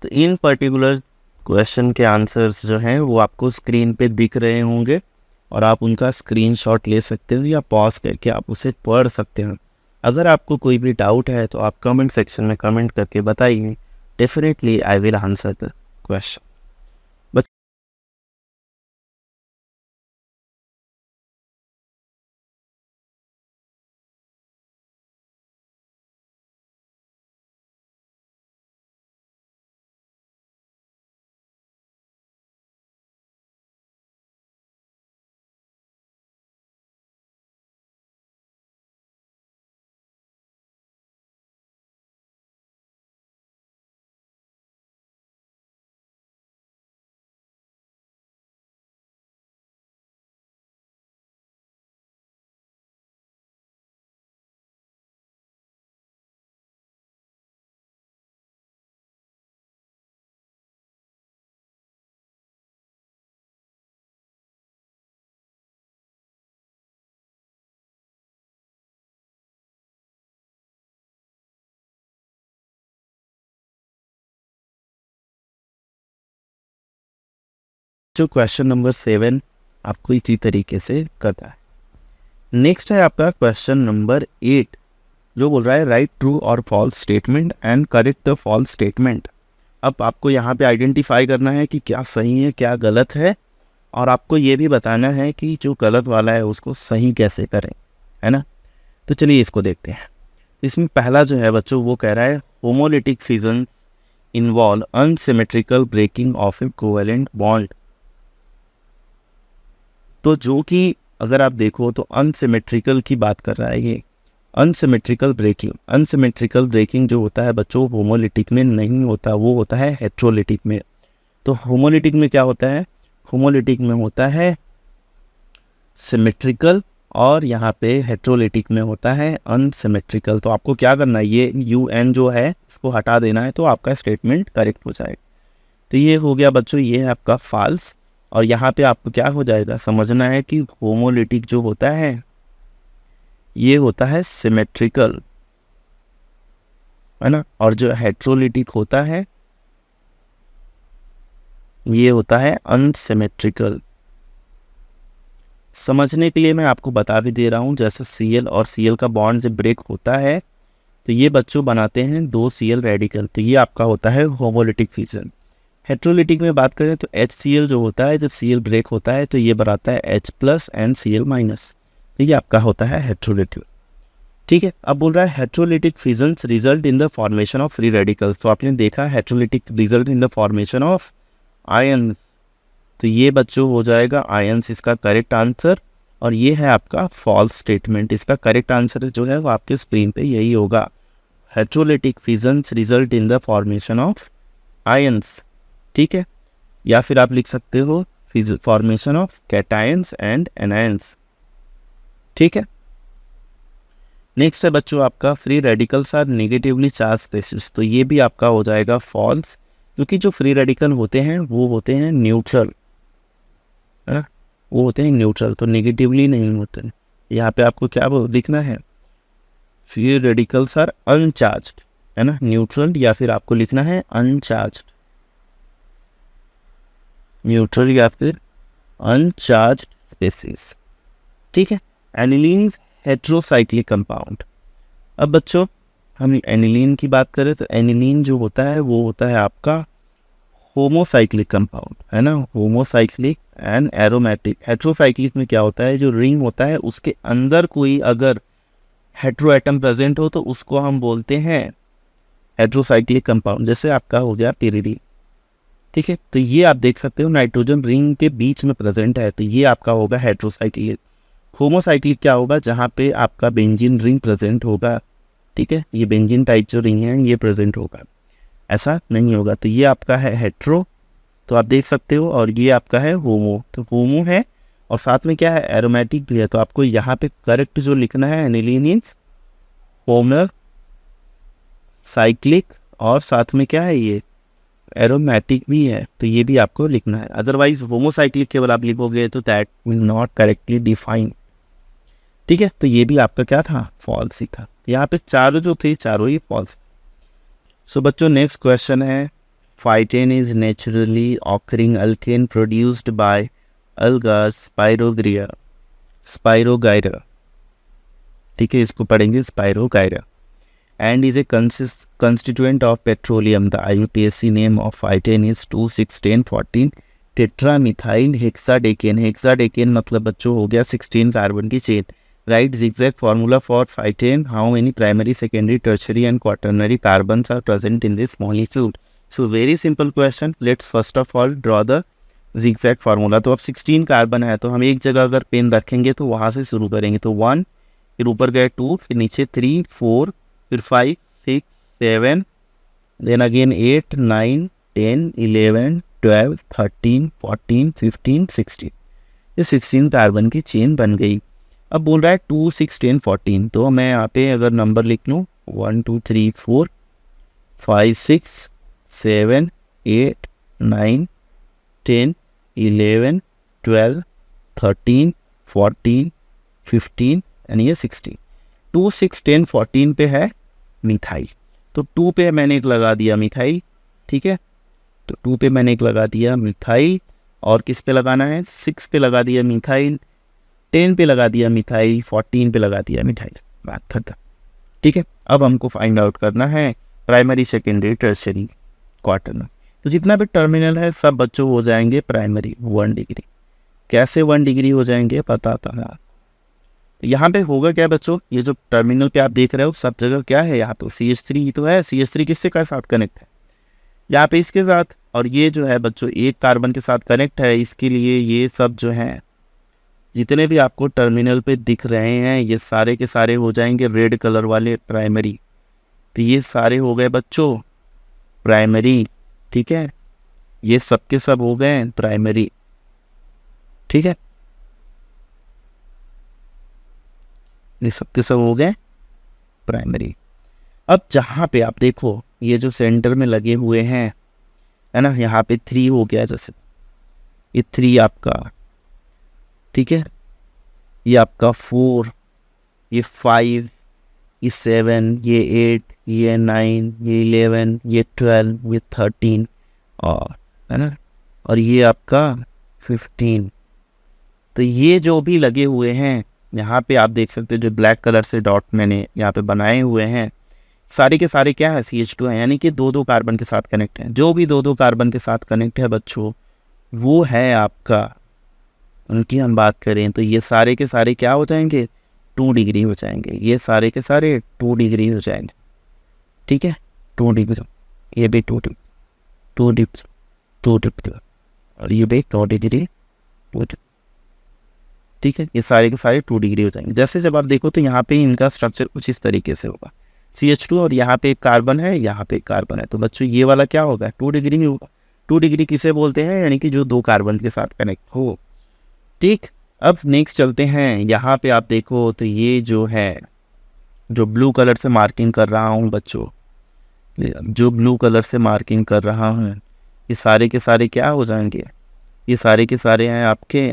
तो इन पर्टिकुलर क्वेश्चन के आंसर्स जो हैं वो आपको स्क्रीन पे दिख रहे होंगे, और आप उनका स्क्रीनशॉट ले सकते हो, या पॉज करके आप उसे पढ़ सकते हो। अगर आपको कोई भी डाउट है तो आप कमेंट सेक्शन में कमेंट करके बताइए, definitely I will answer the question. जो क्वेश्चन नंबर 7 आपको इसी तरीके से करता है। नेक्स्ट है आपका क्वेश्चन नंबर 8, जो बोल रहा है राइट ट्रू और false statement and correct the false statement. अब आपको यहाँ पे आइडेंटिफाई करना है कि क्या सही है क्या गलत है, और आपको ये भी बताना है कि जो गलत वाला है उसको सही कैसे करें, है ना। तो चलिए इसको देखते हैं। इसमें पहला जो है बच्चों वो कह रहा है homolytic fission involve unsymmetrical breaking of a covalent bond. तो जो कि अगर आप देखो तो अनसिमेट्रिकल की बात कर रहा है ये, अनसिमेट्रिकल ब्रेकिंग जो होता है बच्चों होमोलिटिक में नहीं होता, वो होता है हेट्रोलिटिक में। तो होमोलिटिक में क्या होता है, होमोलिटिक में होता है सिमेट्रिकल, और यहाँ पे हेट्रोलिटिक में होता है अनसिमेट्रिकल। तो आपको क्या करना है, ये UN जो है इसको हटा देना है, तो आपका स्टेटमेंट करेक्ट हो जाएगा। तो ये हो गया बच्चों, ये है आपका फॉल्स। और यहाँ पे आपको क्या हो जाएगा, समझना है कि होमोलिटिक जो होता है ये होता है सिमेट्रिकल, है ना, और जो हेट्रोलिटिक होता है ये होता है अनसिमेट्रिकल। समझने के लिए मैं आपको बता भी दे रहा हूँ, जैसे Cl और Cl का बॉन्ड जब ब्रेक होता है तो ये बच्चों बनाते हैं 2 Cl रेडिकल, तो ये आपका होता है होमोलिटिक फिजन। हेट्रोलिटिक में बात करें तो HCl जो होता है, जब Cl ब्रेक होता है तो ये बनाता है H+ एंड Cl-, तो ये आपका होता है हेट्रोलिटिक। ठीक है, अब बोल रहा है heterolytic fissions result in the formation of free radicals. तो आपने देखा heterolytic result in the formation of ion, तो ये बच्चों हो जाएगा आयंस इसका करेक्ट आंसर, और ये है आपका फॉल्स स्टेटमेंट। इसका करेक्ट आंसर जो है वो आपके स्क्रीन पे यही होगा, heterolytic fissions result in the formation of ions. ठीक है, या फिर आप लिख सकते हो formation of cations and anions. ठीक है, नेक्स्ट है बच्चों आपका free radicals are negatively charge species. तो ये भी आपका हो जाएगा फॉल्स, क्योंकि जो फ्री रेडिकल होते हैं वो होते हैं न्यूट्रल, है ना, वो होते हैं न्यूट्रल, तो नेगेटिवली नहीं होते। यहाँ पे आपको क्या लिखना है, फ्री रेडिकल्स आर अनचार्ज्ड, है ना, न्यूट्रल, या फिर आपको लिखना है अनचार्ज्ड, न्यूट्रल या फिर अनचार्ज्ड स्पेसिस। ठीक है, एनिलीन हेट्रोसाइक्लिक कंपाउंड। अब बच्चों हम एनिलीन की बात करें तो एनिलीन जो होता है वो होता है आपका होमोसाइक्लिक कंपाउंड, है ना, होमोसाइक्लिक एंड एरोमेटिक। हेट्रोसाइक्लिक में क्या होता है, जो रिंग होता है उसके अंदर कोई अगर हेट्रो एटम प्रेजेंट हो तो उसको हम बोलते हैं हेट्रोसाइक्लिक कंपाउंड, जैसे आपका हो गया पिरिडीन। ठीक है, तो ये आप देख सकते हो नाइट्रोजन रिंग के बीच में प्रेजेंट है, तो ये आपका होगा हेट्रोसाइक्लिक। होमोसाइक्लिक क्या होगा, जहाँ पे आपका बेंजीन रिंग प्रेजेंट होगा। ठीक है, ये बेंजीन टाइप जो रिंग है ये प्रेजेंट होगा, ऐसा नहीं होगा। तो ये आपका है हेट्रो, तो आप देख सकते हो, और ये आपका है होमो, तो होमो है और साथ में क्या है एरोमेटिक भी है। तो आपको यहाँ पे करेक्ट जो लिखना है एनिलीन इज होमोसाइक्लिक, और साथ में क्या है ये एरोमेटिक भी है, तो ये भी आपको लिखना है। अदरवाइज होमोसाइक्लिक केवल आप लिखोगे तो that will not correctly define. ठीक है, तो ये भी आपका क्या था, फॉल्स ही था। यहाँ पे चारों जो थे चारों ही फॉल्स। सो बच्चों नेक्स्ट क्वेश्चन है, phytane is naturally occurring alkane produced by algae spirogyra. ठीक है, इसको पढ़ेंगे spirogyra, and is a constituent of petroleum. The IUPAC name of phytane is 2,6,10,14 tetramethyl hexadecane. Hexadecane मतलब बच्चों हो गया 16 कार्बन की chain. Write zigzag formula for phytane. How many primary, secondary, tertiary and quaternary carbons are present in this molecule? So very simple question. Let's first of all draw the zigzag formula. तो अब 16 carbon है, तो हम एक जगह अगर pen रखेंगे तो वहाँ से शुरू करेंगे। तो 1, फिर ऊपर गए 2, फिर नीचे 3, 4, फिर 5, 6, 7, देन अगेन 8, 9, 10, 11, 12, 13, 14, 15, 16। ये 16 कार्बन की चेन बन गई। अब बोल रहा है 2, 6, 10, 14, तो मैं यहाँ पे अगर नंबर लिख लूँ 1, 2, 3, 4, 5, 6, 7, 8, 9, 10, 11, 12, 13, 14, 15 एंड ये 16। 2, 6, 10, 14 पे है मिथाइल, तो 2 पे मैंने एक लगा दिया मिथाइल। ठीक है, तो 2 पे मैंने एक लगा दिया मिथाइल, और किस पे लगाना है, 6 पे लगा दिया मिथाइल, 10 पे लगा दिया मिथाइल, 14 पे लगा दिया मिथाइल, बात खत्म। ठीक है, अब हमको फाइंड आउट करना है प्राइमरी, सेकेंडरी, टर्शियरी, क्वार्टरनरी। तो जितना भी टर्मिनल है सब बच्चों हो जाएंगे प्राइमरी 1 डिग्री। कैसे 1 डिग्री हो जाएंगे पता था। यहाँ पे होगा क्या बच्चों, ये जो टर्मिनल पे आप देख रहे हो सब जगह क्या है, यहाँ पे CH3 तो है, CH3 किससे का साथ कनेक्ट है, यहाँ पे इसके साथ, और ये जो है बच्चों एक कार्बन के साथ कनेक्ट है, इसके लिए ये सब जो है जितने भी आपको टर्मिनल पे दिख रहे हैं ये सारे के सारे हो जाएंगे रेड कलर वाले प्राइमरी। तो ये सारे हो गए बच्चों प्राइमरी। ठीक है, ये सब के सब हो गए प्राइमरी। ठीक है, ये सब के सब हो गए प्राइमरी। अब जहाँ पे आप देखो ये जो सेंटर में लगे हुए हैं, है ना, यहाँ पे 3 हो गया, जैसे ये 3 आपका, ठीक है, ये आपका 4, ये 5, ये 7, ये 8, ये 9, ये 11, ये 12, ये 13, और है ना, और ये आपका 15। तो ये जो भी लगे हुए हैं यहाँ पे आप देख सकते हो, जो ब्लैक कलर से डॉट मैंने यहाँ पे बनाए हुए हैं, सारे के सारे क्या है, CH2 है, यानी कि 2-2 कार्बन के साथ कनेक्ट है। जो भी 2-2 कार्बन के साथ कनेक्ट है बच्चों, वो है आपका, उनकी हम बात करें तो ये सारे के सारे क्या हो जाएंगे, 2 डिग्री हो जाएंगे। ये सारे के सारे 2 डिग्री हो जाएंगे, ठीक है, 2 डिग्री, ये भी 2 डिग्री, 2 डिग्री, 2 डिग्री, और ये भी 2 डिग्री, ठीक है, ये सारे के सारे 2 डिग्री हो जाएंगे। जैसे जब आप देखो तो यहाँ पे इनका स्ट्रक्चर कुछ इस तरीके से होगा, CH2 और यहाँ पे एक कार्बन है, यहाँ पे एक कार्बन है, तो बच्चों ये वाला क्या होगा, 2 डिग्री में होगा। 2 डिग्री किसे बोलते हैं, यानी कि जो 2 कार्बन के साथ कनेक्ट हो, ठीक। अब नेक्स्ट चलते हैं, यहाँ पे आप देखो तो ये जो है, जो ब्लू कलर से मार्किंग कर रहा हूँ बच्चों, जो ब्लू कलर से मार्किंग कर रहा हूँ, ये सारे के सारे क्या हो जाएंगे, ये सारे के सारे हैं आपके,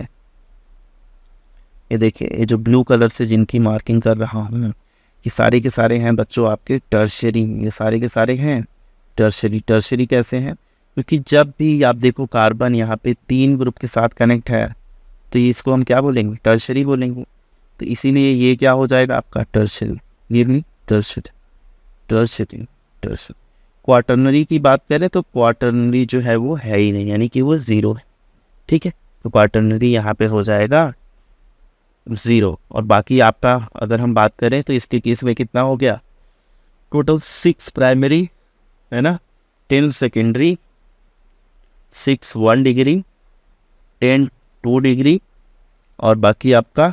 ये देखिए, ये जो ब्लू कलर से जिनकी मार्किंग कर रहा हूँ, ये सारे के सारे हैं बच्चों आपके टर्शरी, ये सारे के सारे हैं टर्शरी। टर्शरी कैसे हैं, क्योंकि जब भी आप देखो कार्बन यहाँ पे 3 ग्रुप के साथ कनेक्ट है, तो इसको हम क्या बोलेंगे, टर्शरी बोलेंगे। तो इसीलिए ये क्या हो जाएगा आपका टर्शरी, ये भी टर्शरी, टर्शरी, टर्शरी। क्वाटरनरी की बात करें तो क्वाटरनरी जो है वो है ही नहीं, यानी कि वो 0 है, ठीक है, तो क्वाटरनरी यहाँ पे हो जाएगा 0। और बाकी आपका अगर हम बात करें तो इसके केस में कितना हो गया, टोटल 6 प्राइमरी है ना, 10 सेकेंडरी, 6 1 डिग्री, 10 2 डिग्री, और बाकी आपका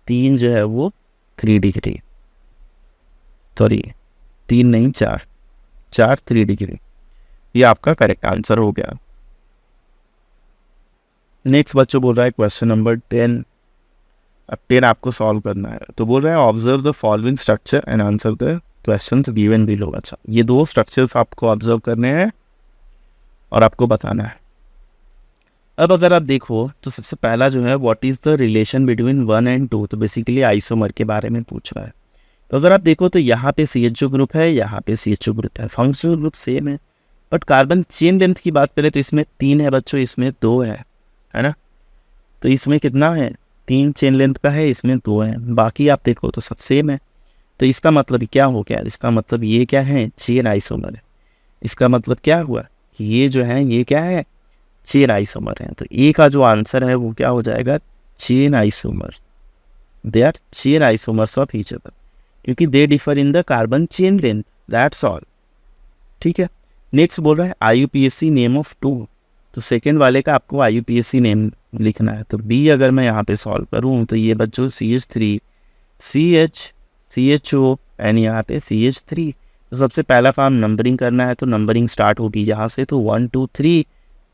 3 जो है वो 3 डिग्री, सॉरी 3 नहीं 4 3 डिग्री। ये आपका करेक्ट आंसर हो गया। नेक्स्ट बच्चों बोल रहा है क्वेश्चन नंबर 10। अब 10 आपको सॉल्व करना है, तो बोल रहा है observe the following structure and answer the questions given below. अच्छा, ये 2 स्ट्रक्चर्स आपको ऑब्जर्व करने हैं और आपको बताना है। अब अगर आप देखो तो सबसे पहला जो है, what is the relation between 1 and 2, तो बेसिकली आइसोमर के बारे में पूछ रहा है। तो अगर आप देखो तो यहाँ पे CHO ग्रुप है, यहाँ पे CHO ग्रुप है, फंक्शनल ग्रुप सेम है, बट कार्बन चेन लेंथ की बात करें तो इसमें 3 है बच्चों, इसमें 2 है ना, तो इसमें कितना है, 3 चेन लेंथ का है, इसमें 2 है, बाकी आप देखो तो सब सेम है। तो इसका मतलब क्या हो गया, इसका मतलब ये क्या है, चेन आइसोमर है। इसका मतलब क्या हुआ, ये जो है ये क्या है, चेन आइसोमर है। तो ए का जो आंसर है वो क्या हो जाएगा, chain isomer. They are chain isomers of each other, क्योंकि they differ in the carbon chain length, that's all, ठीक है। नेक्स्ट बोल रहा है IUPAC नेम ऑफ 2, तो सेकेंड वाले का आपको IUPAC नेम लिखना है। तो बी अगर मैं यहाँ पे सॉल्व करूँ तो ये बच्चों CH3 CH CHO एंड यहाँ पे CH3। तो सबसे पहला काम नंबरिंग करना है, तो नंबरिंग स्टार्ट होगी यहाँ से, तो 1 2 3।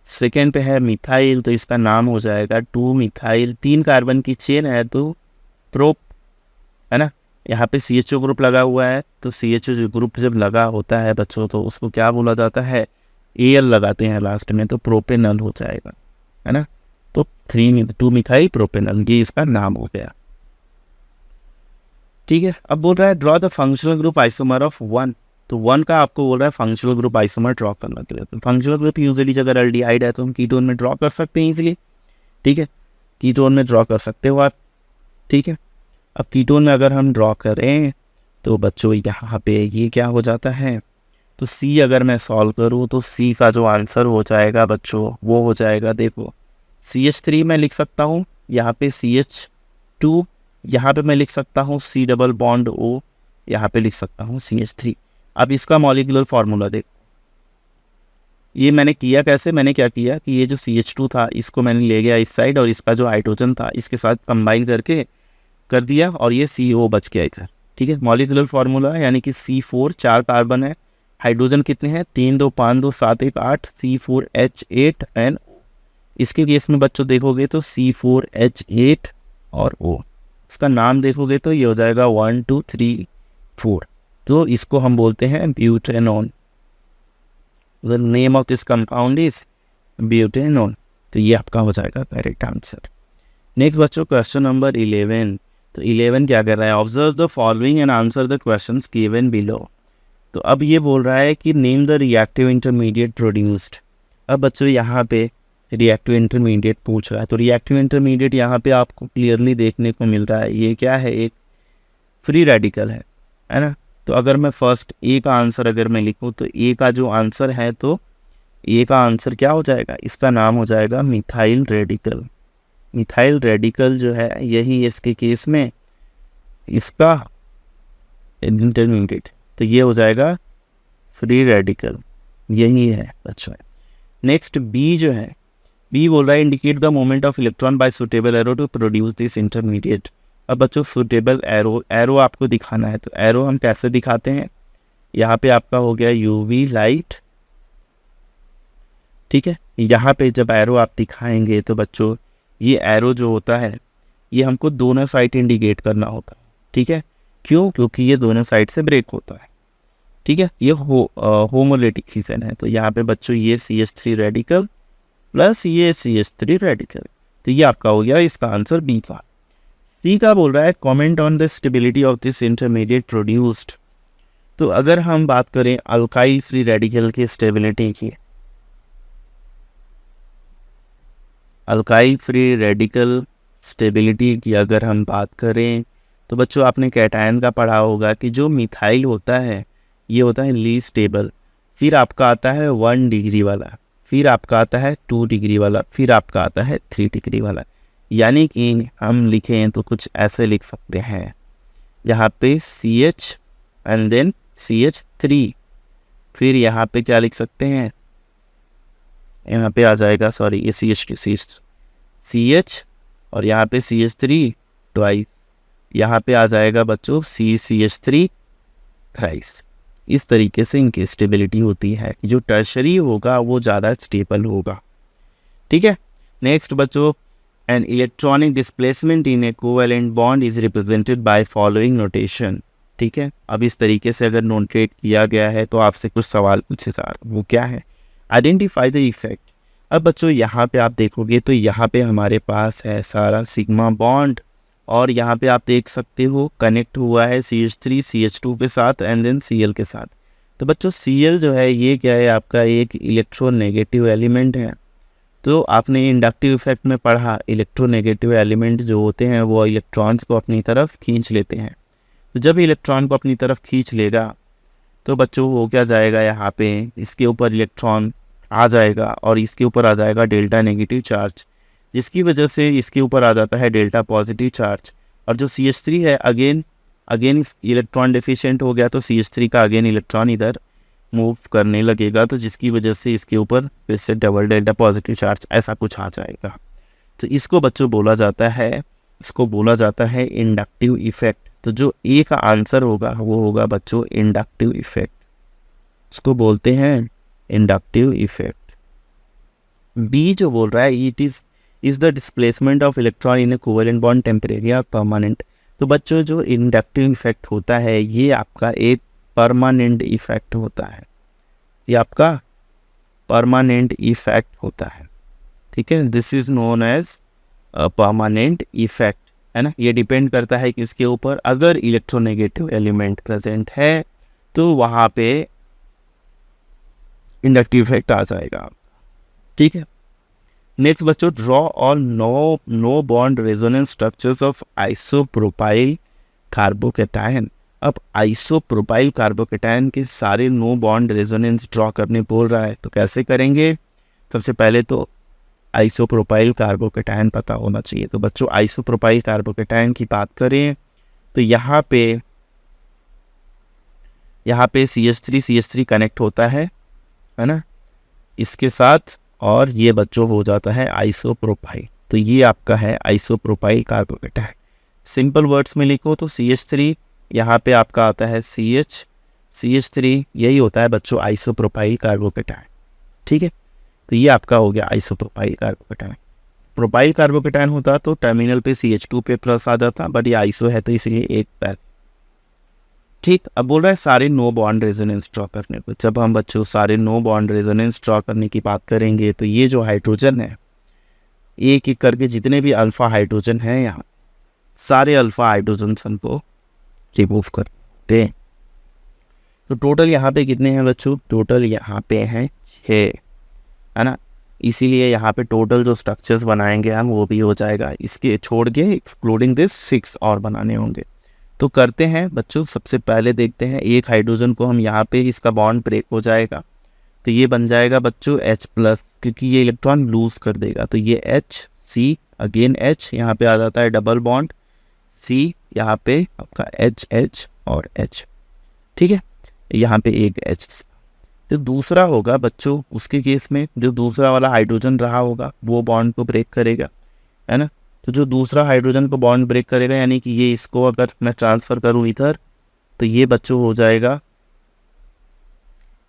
सेकेंड पे है मिथाइल, तो इसका नाम हो जाएगा 2 मिथाइल। 3 कार्बन की चेन है तो प्रोप, है ना। यहाँ पे CHO ग्रुप लगा हुआ है, तो CHO जो ग्रुप जब लगा होता है बच्चों तो उसको क्या बोला जाता है, AL लगाते हैं लास्ट में, तो प्रोपेनल हो जाएगा, है ना। तो 2 मिथाइल प्रोपेनल, ये इसका नाम हो गया, ठीक है। अब बोल रहा है draw the functional group isomer of 1, तो 1 का आपको बोल रहा है फंक्शनल ग्रुप आइसोमर ड्रॉ करना के लिए। तो फंक्शनल ग्रुप यूजुअली अगर एल्डिहाइड है तो हम कीटोन में ड्रॉ कर सकते हैं इजीली, ठीक है, कीटोन में ड्रॉ कर सकते हो आप, ठीक है। अब कीटोन में अगर हम ड्रॉ करें तो बच्चों यहाँ पे ये क्या हो जाता है, तो C अगर मैं सॉल्व करूँ तो C का जो आंसर हो जाएगा बच्चों वो हो जाएगा, देखो CH3 मैं लिख सकता हूँ, यहाँ पे CH2, यहाँ पे मैं लिख सकता हूँ C डबल बॉन्ड O, यहाँ पे लिख सकता हूँ CH3। अब इसका मॉलिक्यूलर फार्मूला देखो, ये मैंने किया कैसे, मैंने क्या किया कि ये जो CH2 था इसको मैंने ले गया इस साइड, और इसका जो हाइड्रोजन था इसके साथ कंबाइन करके कर दिया, और ये CO बच गया इधर, ठीक है। मॉलिक्यूलर फार्मूला है, यानी कि C4, 4 कार्बन है, हाइड्रोजन कितने हैं, 3 2 5 2 7 1 8, C4H8 एंड इसके केस में बच्चों देखोगे तो C4H8 और O, इसका नाम देखोगे तो ये हो जाएगा 1 2 3 4, तो इसको हम बोलते हैं butanone. The name of this compound is butanone, तो ये आपका हो जाएगा करेक्ट आंसर। नेक्स्ट बच्चों क्वेश्चन नंबर 11। तो 11 क्या कर रहा है, observe the following and answer the questions given below. तो अब ये बोल रहा है कि name the reactive intermediate produced. अब बच्चों यहाँ पे रिएक्टिव इंटरमीडिएट पूछ रहा है, तो रिएक्टिव इंटरमीडिएट यहाँ पे आपको क्लियरली देखने को मिल रहा है, ये क्या है, एक फ्री रेडिकल है ना। तो अगर मैं फर्स्ट ए का आंसर अगर मैं लिखूँ तो ए का जो आंसर है, तो ए का आंसर क्या हो जाएगा, इसका नाम हो जाएगा मिथाइल रेडिकल। मिथाइल रेडिकल जो है यही इसके केस में इसका इंटरमीडिएट, तो ये हो जाएगा फ्री रेडिकल, यही है बच्चों। नेक्स्ट बी जो है, बी बोल रहा है indicate the moment of electron by suitable arrow to produce this intermediate. अब बच्चों सुटेबल एरो आपको दिखाना है, तो एरो हम कैसे दिखाते हैं, यहाँ पे आपका हो गया यूवी लाइट, ठीक है। यहाँ पे जब एरो आप दिखाएंगे तो बच्चों ये एरो जो होता है ये हमको दोनों साइड इंडिकेट करना होता है, ठीक है। क्यों, क्योंकि ये दोनों साइड से ब्रेक होता है, ठीक है। ये होमोलिटिक रीजन है। तो यहाँ पे बच्चों ये CH3 रेडिकल प्लस ये CH3 रेडिकल, तो ये आपका हो गया इसका आंसर बी का। सी का बोल रहा है comment on the stability of this intermediate produced. तो अगर हम बात करें अल्काइल फ्री रेडिकल की स्टेबिलिटी की, अल्काइल फ्री रेडिकल स्टेबिलिटी की अगर हम बात करें तो बच्चों आपने कैटायन का पढ़ा होगा कि जो मिथाइल होता है ये होता है लीस्ट स्टेबल, फिर आपका आता है 1 डिग्री वाला, फिर आपका आता है 2 डिग्री वाला, फिर आपका आता है 3 डिग्री वाला। यानी कि हम लिखें तो कुछ ऐसे लिख सकते हैं, यहाँ पे CH एंड देन CH3, फिर यहाँ पे क्या लिख सकते हैं, यहाँ पे आ जाएगा सॉरी ये CH और यहाँ पे CH3 ट्वाइस, यहाँ पे आ जाएगा बच्चों CH3 थ्राइस। इस तरीके से इनकी स्टेबिलिटी होती है कि जो टर्शरी होगा वो ज़्यादा स्टेबल होगा, ठीक है। नेक्स्ट बच्चों an electronic displacement in A covalent bond is represented by following notation, ठीक है। अब इस तरीके से अगर नोटेट किया गया है तो आपसे कुछ सवाल पूछे जा रहे, वो क्या है, आइडेंटिफाई द इफेक्ट। अब बच्चों यहाँ पे आप देखोगे तो यहाँ पे हमारे पास है सारा सिग्मा बॉन्ड, और यहाँ पे आप देख सकते हो कनेक्ट हुआ है CH3 CH2 के साथ एंड देन Cl के साथ। तो बच्चों Cl जो है ये क्या है, आपका एक इलेक्ट्रोनेगेटिव एलिमेंट है। तो आपने इंडक्टिव इफेक्ट में पढ़ा, इलेक्ट्रोनेगेटिव एलिमेंट जो होते हैं वो इलेक्ट्रॉन्स को अपनी तरफ खींच लेते हैं। तो जब इलेक्ट्रॉन को अपनी तरफ खींच लेगा तो बच्चों वो क्या जाएगा, यहाँ पे इसके ऊपर इलेक्ट्रॉन आ जाएगा और इसके ऊपर आ जाएगा डेल्टा नेगेटिव चार्ज, जिसकी वजह से इसके ऊपर आ जाता है डेल्टा पॉजिटिव चार्ज। और जो CH3 है अगेन इलेक्ट्रॉन डिफिशिएंट हो गया, तो CH3 का अगेन इलेक्ट्रॉन इधर मूव करने लगेगा, तो जिसकी वजह से इसके ऊपर फिर से डबल डेल्टा पॉजिटिव चार्ज ऐसा कुछ आ जाएगा। तो इसको बच्चों बोला जाता है, इसको बोला जाता है इंडक्टिव इफेक्ट। तो जो ए का आंसर होगा वो होगा बच्चों इंडक्टिव इफेक्ट, इसको बोलते हैं इंडक्टिव इफेक्ट। बी जो बोल रहा है it is the displacement of electron in A covalent bond temporary या परमानेंट। तो बच्चों जो इंडक्टिव इफेक्ट होता है ये आपका एक परमानेंट इफेक्ट होता है, ये आपका परमानेंट इफेक्ट होता है, ठीक है। This is known as permanent effect, है ना। ये डिपेंड करता है किसके ऊपर, अगर इलेक्ट्रोनेगेटिव एलिमेंट प्रेजेंट है तो वहाँ पे इंडक्टिव इफेक्ट आ जाएगा, ठीक है। नेक्स्ट बच्चों draw all know bond resonance structures of isopropyl carbocation. अब आइसोप्रोपाइल कार्बोकेटायन के सारे नो बॉन्ड रेजोनेंस ड्रॉ करने बोल रहा है, तो कैसे करेंगे, सबसे पहले तो आइसोप्रोपाइल कार्बोकेटायन पता होना चाहिए। तो बच्चों आइसोप्रोपाइल कार्बोकेटायन की बात करें तो यहाँ पे CH3 कनेक्ट होता है ना इसके साथ, और ये बच्चों हो जाता है आइसोप्रोपाइल। तो ये आपका है आइसोप्रोपाइल कार्बोकेटायन। सिंपल वर्ड्स में लिखो तो CH3 यहाँ पे आपका आता है CH3 यही होता है बच्चों आइसोप्रोपाइल कार्बोकेटायन, ठीक है। तो ये आपका हो गया आइसोप्रोपाइल कार्बोकेटायन। प्रोपाइल कार्बोकेटायन होता तो टर्मिनल पे CH2 पे प्लस आ जाता, बट ये आइसो है तो इसलिए एक पैर, ठीक। अब बोल रहा है सारे नो बॉन्ड रेजोनेंस ड्रॉ करने को। जब हम बच्चों सारे नो बॉन्ड रेजोनेंस ड्रॉ करने की बात करेंगे तो ये जो हाइड्रोजन है एक एक करके जितने भी अल्फ़ा हाइड्रोजन हैं यहाँ, सारे अल्फ़ा हाइड्रोजन हमको रिमूव करते हैं। तो टोटल यहाँ पे कितने हैं बच्चों? टोटल यहाँ पे हैं 6, है ना। इसीलिए यहाँ पे टोटल जो स्ट्रक्चर्स बनाएंगे हम वो भी हो जाएगा, इसके छोड़ के एक्सक्लूडिंग दिस 6 और बनाने होंगे। तो करते हैं बच्चों, सबसे पहले देखते हैं एक हाइड्रोजन को हम यहाँ पे, इसका बॉन्ड ब्रेक हो जाएगा तो ये बन जाएगा बच्चों H+, क्योंकि ये इलेक्ट्रॉन लूज कर देगा। तो ये H, C, अगेन H, यहाँ पे आ जाता है डबल बॉन्ड C, यहाँ पे आपका H और H, ठीक है, यहाँ पे एक H। तो दूसरा होगा बच्चों, उसके केस में जो दूसरा वाला हाइड्रोजन रहा होगा वो बॉन्ड को ब्रेक करेगा, है ना। तो जो दूसरा हाइड्रोजन को बॉन्ड ब्रेक करेगा, यानी कि ये इसको अगर मैं ट्रांसफ़र करूँ इधर, तो ये बच्चों हो जाएगा,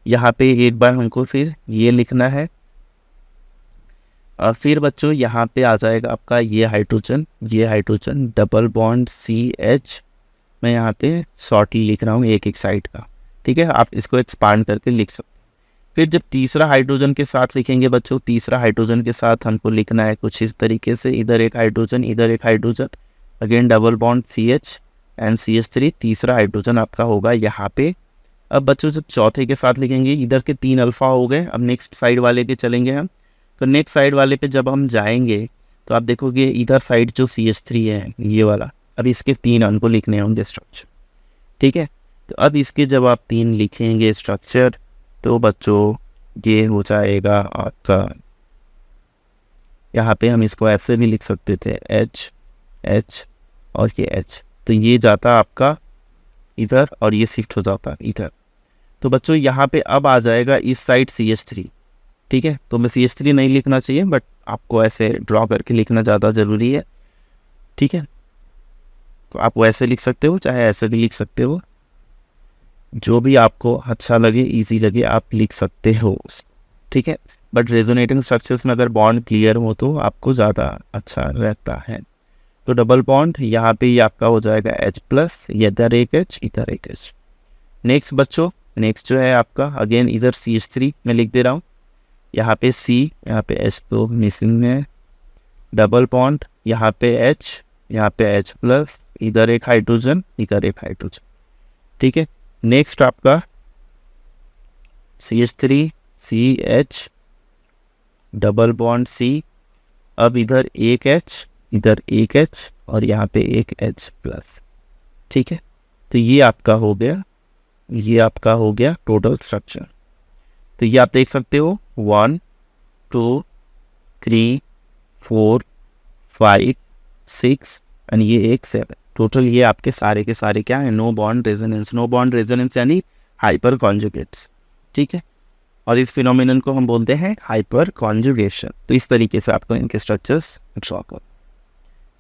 यहाँ पे एक बार हमको फिर ये लिखना है, और फिर बच्चों यहाँ पे आ जाएगा आपका ये हाइड्रोजन डबल बॉन्ड CH, मैं यहाँ पे शॉर्टली लिख रहा हूँ एक एक साइड का, ठीक है, आप इसको एक्सपांड करके लिख सकते हैं। फिर जब तीसरा हाइड्रोजन के साथ लिखेंगे बच्चों, तीसरा हाइड्रोजन के साथ हमको लिखना है कुछ इस तरीके से, इधर एक हाइड्रोजन, इधर एक hydrogen, again double bond CH and CH3, तीसरा हाइड्रोजन आपका होगा यहाँ पे। अब बच्चों जब चौथे के साथ लिखेंगे, इधर के 3 अल्फ़ा हो गए, अब नेक्स्ट साइड वाले के चलेंगे हम। तो नेक्स्ट साइड वाले पे जब हम जाएंगे तो आप देखोगे इधर साइड जो CH3 है ये वाला, अब इसके 3 हमको लिखने होंगे स्ट्रक्चर, ठीक है। तो अब इसके जब आप 3 लिखेंगे स्ट्रक्चर, तो बच्चों ये हो जाएगा आपका, यहाँ पे हम इसको ऐसे भी लिख सकते थे H और ये H, तो ये जाता आपका इधर और ये शिफ्ट हो जाता इधर। तो बच्चों यहाँ पे अब आ जाएगा इस साइड CH3, ठीक है। तो मैं CH3 नहीं लिखना चाहिए, बट आपको ऐसे ड्रॉ करके लिखना ज़्यादा ज़रूरी है, ठीक है। तो आप वैसे लिख सकते हो, चाहे ऐसे भी लिख सकते हो, जो भी आपको अच्छा लगे, इजी लगे, आप लिख सकते हो, ठीक है। बट रेजोनेटिंग स्ट्रक्चर्स में अगर बॉन्ड क्लियर हो तो आपको ज़्यादा अच्छा रहता है। तो डबल बॉन्ड यहाँ पे ये आपका हो जाएगा H+, इधर एक H, इधर एक H। नेक्स्ट बच्चों, नेक्स्ट जो है आपका अगेन इधर CH3 मैं लिख दे रहा हूँ, यहाँ पे C, यहाँ पे H तो मिसिंग है, डबल बॉन्ड यहाँ पे H, यहाँ पे H+, इधर एक हाइड्रोजन, इधर एक हाइड्रोजन, ठीक है। नेक्स्ट आपका CH3 CH double bond C, अब इधर एक H, इधर एक H और यहाँ पे एक H+, ठीक है। तो ये आपका हो गया, ये आपका हो गया टोटल स्ट्रक्चर। तो ये आप देख सकते हो 1 2 3 4 5 6 एंड ये एक 7, टोटल ये आपके सारे के सारे क्या है? नो बॉन्ड रेजोनेंस यानी हाइपर कॉन्जुगेट्स, ठीक है। और इस फिनोमिनन को हम बोलते हैं हाइपर कॉन्जुगेशन। तो इस तरीके से आपको इनके स्ट्रक्चर्स ड्रॉ कर।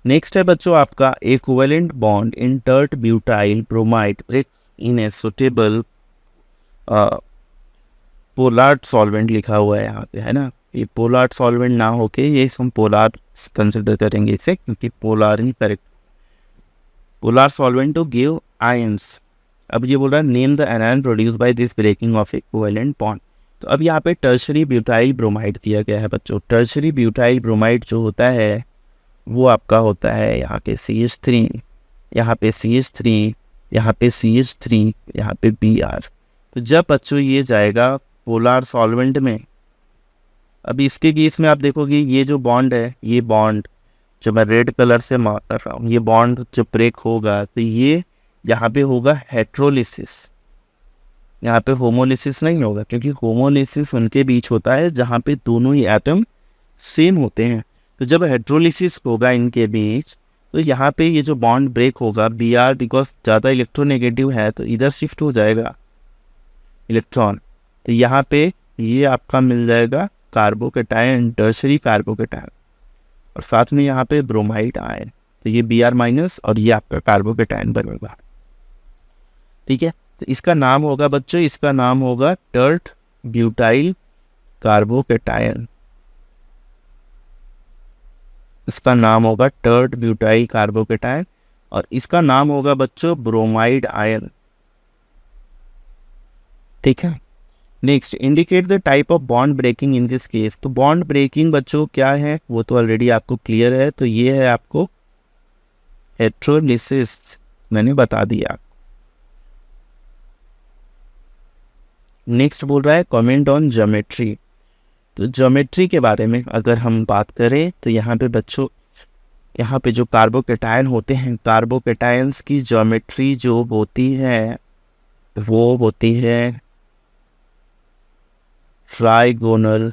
नेक्स्ट है बच्चों आपका equivalent bond in tert butyl bromide breaks in a suitable polar solvent लिखा हुआ है यहाँ पे, है ना। ये पोलार सॉल्वेंट ना होके ये हम पोलार कंसिडर करेंगे इसे, क्योंकि पोलार ही correct. Polar solvent to give ions. अब ये बोल रहा है name the anion produce by this breaking of equivalent bond. तो अब यहाँ पे टर्शरी ब्यूटाइल ब्रोमाइड दिया गया है बच्चों। टर्शरी ब्यूटाइल ब्रोमाइड जो होता है वो आपका होता है यहाँ पे CH3, यहाँ पे CH3, यहाँ पे CH3, यहाँ पे Br। तो जब बच्चों ये जाएगा पोलार सॉल्वेंट में, अब इसके केस में आप देखोगे ये जो बॉन्ड है, ये बॉन्ड जो मैं रेड कलर से मार्क कर रहा हूँ, ये बॉन्ड जब ब्रेक होगा तो ये यहाँ पे होगा हेट्रोलिसिस, यहाँ पे होमोलिसिस नहीं होगा, क्योंकि होमोलिसिस उनके बीच होता है जहाँ पे दोनों ही एटम सेम होते हैं। तो जब हेट्रोलिसिस होगा इनके बीच, तो यहाँ पे ये जो बॉन्ड ब्रेक होगा Br, बिकॉज ज़्यादा इलेक्ट्रोनेगेटिव है तो इधर शिफ्ट हो जाएगा इलेक्ट्रॉन। तो यहाँ पे ये आपका मिल जाएगा कार्बोकेटायन, टर्शरी कार्बोकेटायन, और साथ में यहाँ पे ब्रोमाइड आयन। तो ये Br- और ये आपका कार्बोकेटायन बनेगा, ठीक है। तो इसका नाम होगा बच्चों, इसका नाम होगा टर्ट ब्यूटाइल कार्बोकेटायन। इसका नाम होगा टर्ट ब्यूटाइल कार्बोकेटायन, और इसका नाम होगा बच्चों ब्रोमाइड आयन, ठीक है। Next, indicate the type of bond breaking in this case. तो बॉन्ड ब्रेकिंग बच्चों क्या है वो तो ऑलरेडी आपको क्लियर है, तो ये है आपको हेटेरोलिसिस, मैंने बता दिया। नेक्स्ट बोल रहा है कमेंट ऑन ज्योमेट्री। तो ज्योमेट्री के बारे में अगर हम बात करें तो यहाँ पे बच्चों, यहाँ पे जो कार्बोकेटायन होते हैं, कार्बोकेटायंस की ज्योमेट्री जो होती है वो होती है ट्राइगोनल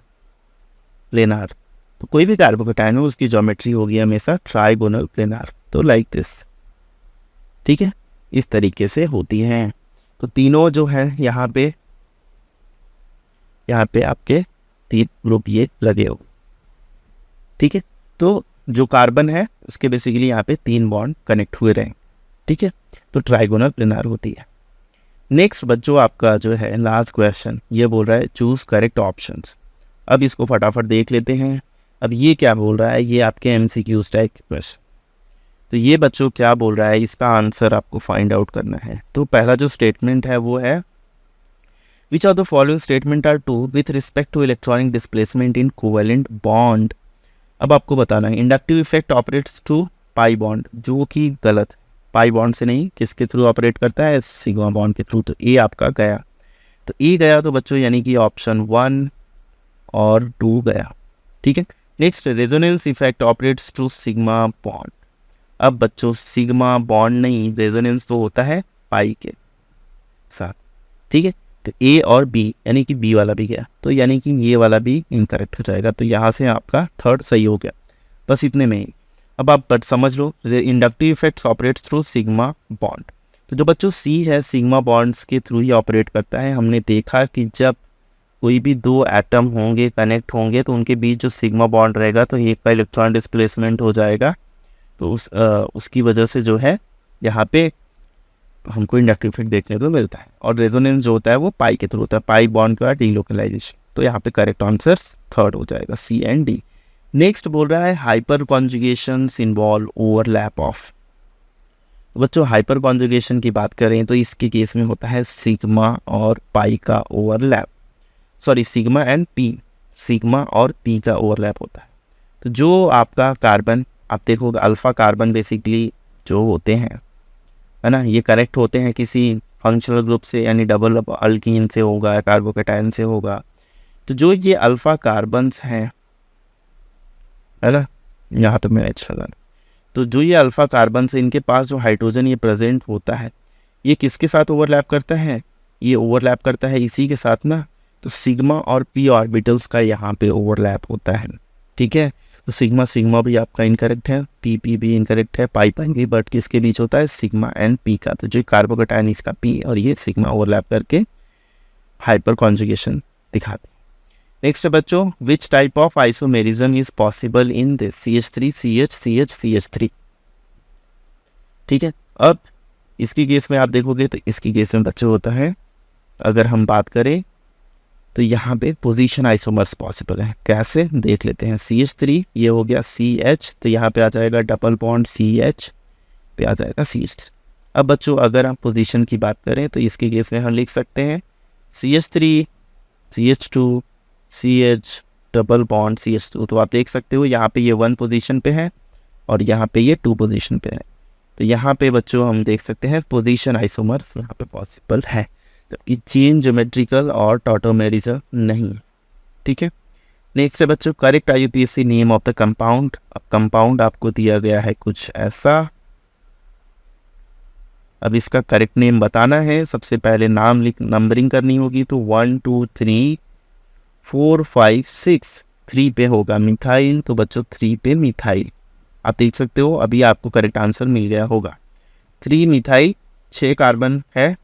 प्लेनार। तो कोई भी कार्बोकेटायन हो उसकी ज्योमेट्री होगी हमेशा ट्राइगोनल प्लेनार, तो लाइक दिस, ठीक है, इस तरीके से होती हैं। तो तीनों जो है यहाँ पे आपके 3 ग्रुप ये लगे हो, ठीक है। तो जो कार्बन है उसके बेसिकली यहाँ पे 3 बॉन्ड कनेक्ट हुए रहें, ठीक है, तो ट्राइगोनल प्लेनार होती है। नेक्स्ट बच्चों आपका जो है लास्ट क्वेश्चन, ये बोल रहा है चूज करेक्ट ऑप्शंस। अब इसको फटाफट देख लेते हैं। अब ये क्या बोल रहा है, ये आपके एमसीक्यूज टाइप क्वेश्चन। तो ये बच्चों क्या बोल रहा है, इसका आंसर आपको फाइंड आउट करना है। तो पहला जो स्टेटमेंट है वो है which of the following statement are true with respect to electronic displacement in covalent bond. अब आपको बताना है inductive effect operates through pi bond, जो कि गलत है। पाई बॉन्ड से नहीं, किसके थ्रू ऑपरेट करता है, सिग्मा बॉन्ड के थ्रू। तो ए आपका गया, तो ए गया, तो बच्चों यानी कि ऑप्शन 1 और 2 गया, ठीक है। Next, resonance effect operates through sigma bond. अब बच्चों सिग्मा बॉन्ड नहीं, रेजोनेंस तो होता है पाई के साथ, ठीक है। तो ए और बी यानी कि बी वाला भी गया, तो यानी कि ये वाला भी इनकरेक्ट हो जाएगा। तो यहाँ से आपका थर्ड सही हो गया, बस इतने में ही। अब आप बट समझ लो, inductive effects operates through sigma bond. तो जो बच्चों सी है सिग्मा बॉन्ड्स के थ्रू ही ऑपरेट करता है। हमने देखा कि जब कोई भी 2 एटम होंगे, कनेक्ट होंगे, तो उनके बीच जो सिग्मा बॉन्ड रहेगा तो एक का इलेक्ट्रॉन डिस्प्लेसमेंट हो जाएगा। तो उसकी वजह से जो है यहाँ पे हमको इंडक्टिव इफेक्ट देखने को मिलता है। और रेजोनेंस जो होता है वो पाई के थ्रू होता है, पाई बॉन्ड के बाद डीलोकलाइजेशन। तो यहाँ पे करेक्ट आंसर थर्ड हो जाएगा, सी एंड डी। नेक्स्ट बोल रहा है हाइपर कॉन्जुगेशंस इन्वॉल्व ओवरलैप ऑफ। बच्चों हाइपर कॉन्जुगेशन की बात करें तो इसके केस में होता है सिग्मा और पाई का overlap, sorry sigma and P, sigma और पी का ओवरलैप होता है। तो जो आपका कार्बन, आप देखोगे अल्फा कार्बन बेसिकली जो होते हैं, है ना, ये करेक्ट होते हैं किसी फंक्शनल ग्रुप से, यानी डबल अल्कीन से होगा, कार्बोकेटायन से होगा। तो जो ये अल्फा कार्बन्स हैं, है ना, यहाँ पे मैं अच्छा लगा, तो जो ये अल्फा कार्बन से इनके पास जो हाइड्रोजन ये प्रेजेंट होता है, ये किसके साथ ओवरलैप करता है, ये ओवरलैप करता है इसी के साथ ना। तो सिग्मा और पी ऑर्बिटल्स का यहाँ पे ओवरलैप होता है, ठीक है। तो सिग्मा सिग्मा भी आपका इनकरेक्ट है, पी पी भी इनकरेक्ट है, पाई पाई भी, बट किसके बीच होता है, सिग्मा एंड पी का। तो जो कार्बोकेटायन इसका पी और ये सिग्मा ओवरलैप करके हाइपर कॉन्जुगेशन दिखाते हैं। नेक्स्ट है बच्चों, which type of isomerism is possible in this, CH3 CH CH CH3, ठीक है। अब इसकी केस में आप देखोगे तो इसकी केस में बच्चों होता है, अगर हम बात करें तो यहाँ पे पोजीशन आइसोमर्स पॉसिबल है। कैसे देख लेते हैं, CH3 ये हो गया CH, तो यहाँ पे आ जाएगा डबल बॉन्ड CH पे आ जाएगा CH3। अब बच्चों अगर हम पोजीशन की बात करें तो इसके केस में हम लिख सकते हैं CH3 CH2 CH double bond CH2। तो आप देख सकते हो यहाँ पे ये 1 पोजीशन पे है और यहाँ पे ये 2 पोजीशन पे है। तो यहाँ पे बच्चों हम देख सकते हैं पोजीशन आइसोमर्स यहाँ पे पॉसिबल है, जबकि चेन ज्योमेट्रिकल और टॉटोमेरिज्म नहीं, ठीक है। नेक्स्ट है बच्चों, correct IUPAC name of the compound. अब कंपाउंड आपको दिया गया है कुछ ऐसा, अब इसका करेक्ट नेम बताना है। सबसे पहले नाम नंबरिंग करनी होगी, तो 1 2 3 4 5 6, 3 पे होगा मिथाइल, तो बच्चों 3 पे मिथाइल। आप देख सकते हो अभी आपको करेक्ट आंसर मिल गया होगा, 3 मिथाइल, 6 कार्बन है,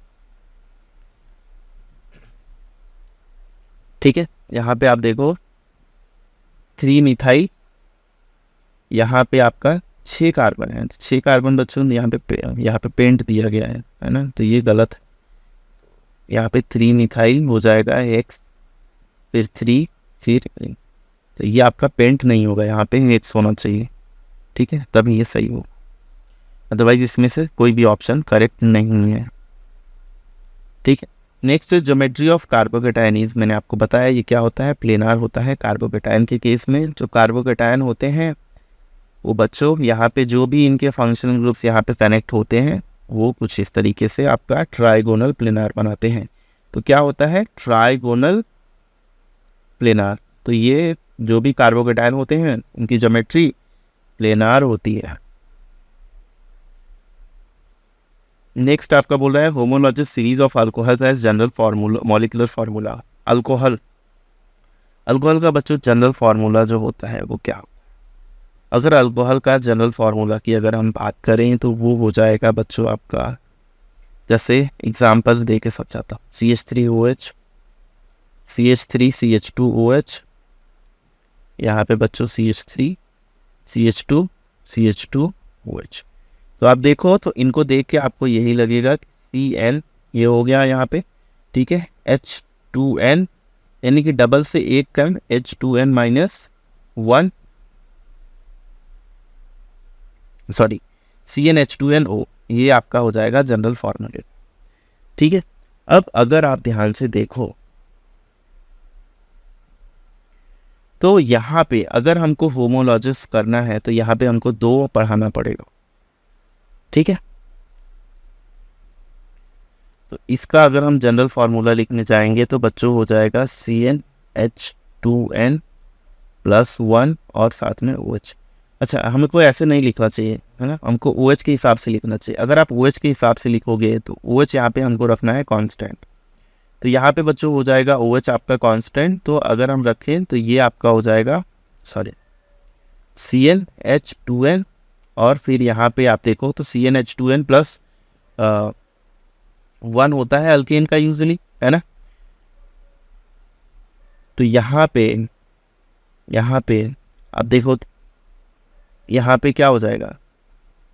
ठीक है। यहाँ पे आप देखो 3 मिथाइल, यहाँ पे आपका 6 कार्बन है, 6 कार्बन बच्चों यहाँ पे पेंट दिया गया है ना, तो ये गलत है। यहाँ पे 3 मिथाइल हो जाएगा X, फिर 3, फिर तो ये आपका पेंट नहीं होगा, यहाँ पे X होना चाहिए, ठीक है, तभी ये सही हो। अदरवाइज इसमें से कोई भी ऑप्शन करेक्ट नहीं है, ठीक है। नेक्स्ट ज्योमेट्री ऑफ कार्बोकेटायन, मैंने आपको बताया ये क्या होता है, प्लेनार होता है। कार्बोकेटायन के केस में जो कार्बोकेटायन होते हैं वो बच्चों यहाँ पे जो भी इनके फंक्शनल ग्रुप्स यहाँ पे कनेक्ट होते हैं वो कुछ इस तरीके से आपका ट्राइगोनल प्लेनार बनाते हैं। तो क्या होता है ट्राइगोनल प्लेनार, तो ये जो भी कार्बोकेटायन होते हैं उनकी ज्योमेट्री प्लेनार होती है। नेक्स्ट आपका बोल रहा है homologous series of alcohol as general formula, molecular formula. Alcohol का बच्चों जनरल फार्मूला जो होता है वो क्या, अगर अल्कोहल का जनरल फार्मूला की अगर हम बात करें तो वो हो जाएगा बच्चों आपका, जैसे एग्जांपल दे के समझाता हूँ, CH3OH, CH3 CH2OH, यहाँ पे बच्चों CH3 CH2 CH2OH। तो आप देखो तो इनको देख के आपको यही लगेगा कि CN ये हो गया यहाँ पे, ठीक है, H2N यानी कि डबल से एक कम H2N -1, सॉरी CnH2nO, ये आपका हो जाएगा जनरल फॉर्मूला, ठीक है। अब अगर आप ध्यान से देखो तो यहाँ पे अगर हमको होमोलॉजिस करना है तो यहाँ पे हमको 2 पढ़ाना पड़ेगा, ठीक है। तो इसका अगर हम जनरल फार्मूला लिखने जाएंगे तो बच्चों हो जाएगा CnH2n +1 और साथ में OH। अच्छा, हमको ऐसे नहीं लिखना चाहिए है ना, हमको OH के हिसाब से लिखना चाहिए। अगर आप OH के हिसाब से लिखोगे तो OH यहाँ पे हमको रखना है कांस्टेंट, तो यहाँ पे बच्चों हो जाएगा OH आपका कांस्टेंट, तो अगर हम रखें तो ये आपका हो जाएगा CnH2n, और फिर यहाँ पे आप देखो तो CnH2n +1 होता है अल्केन का यूजुअली, है ना। तो यहाँ पे आप देखो, यहाँ पे क्या हो जाएगा,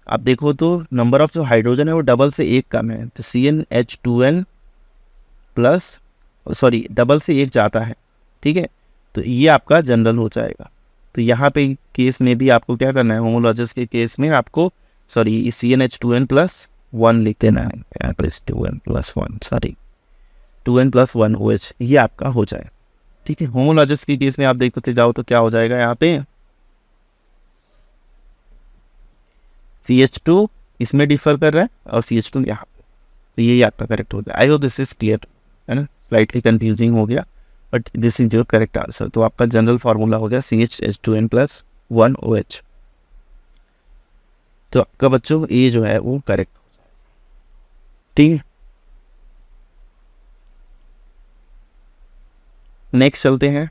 आप देखो तो नंबर ऑफ जो हाइड्रोजन है वो डबल से एक कम है, तो CnH2n डबल से एक जाता है, ठीक है। तो ये आपका जनरल हो जाएगा। तो यहाँ पे केस में भी आपको क्या करना है, होमोलॉजिस के केस में आपको CnH2n +1 लिख देना है, यहाँ पर 2n + 1 OH, ये आपका हो जाए, ठीक है। होमोलॉजिस के केस में आप देखते जाओ तो क्या हो जाएगा, यहाँ पे CH2 इसमें डिफर कर रहा है और CH2 यहाँ पे, तो ये आपका करेक्ट हो गया। आई होप दिस इज क्लियर, है ना, स्लाइटली कंफ्यूजिंग हो गया but this is your correct answer. तो आपका जनरल फार्मूला हो गया CnH2n +1 OH। तो आपका बच्चों ये जो है वो करेक्ट हो जाएगा, ठीक है। नेक्स्ट चलते हैं,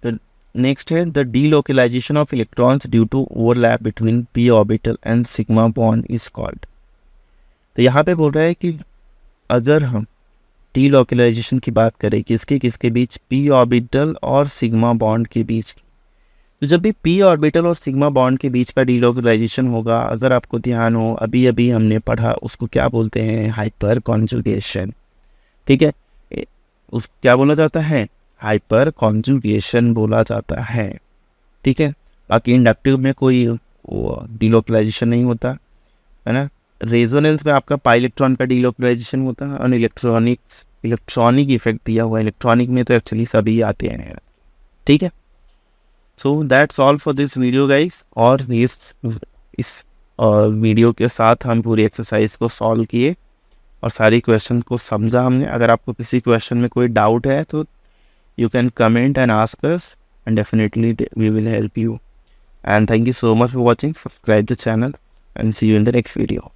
तो नेक्स्ट है the delocalisation of electrons due to overlap between p orbital and sigma bond is called. तो यहाँ पे बोल रहा है कि अगर हम डीलोकलाइजेशन की बात करें किसके बीच, p ऑर्बिटल और सिग्मा बॉन्ड के बीच, तो जब भी p ऑर्बिटल और सिग्मा बॉन्ड के बीच का डीलोकलाइजेशन होगा, अगर आपको ध्यान हो अभी अभी हमने पढ़ा उसको क्या बोलते हैं, हाइपर कॉन्जुगेशन, ठीक है। उस क्या बोला जाता है, हाइपर कॉन्जुगेशन बोला जाता है, ठीक है। बाकी इंडक्टिव में कोई डीलोकलाइजेशन नहीं होता, है ना। रेजोनेंस में आपका पाई इलेक्ट्रॉन का डीलोकलाइजेशन होता है, और इलेक्ट्रॉनिक इफेक्ट दिया हुआ है, इलेक्ट्रॉनिक में तो एक्चुअली सभी आते हैं, ठीक है। So that's all for this video guys, और इस वीडियो के साथ हम पूरी एक्सरसाइज को सॉल्व किए और सारी क्वेश्चन को समझा हमने। अगर आपको किसी क्वेश्चन में कोई डाउट है तो you can comment and ask us, and definitely we will help you. And thank you so much for watching. Subscribe the channel and see you in the next video.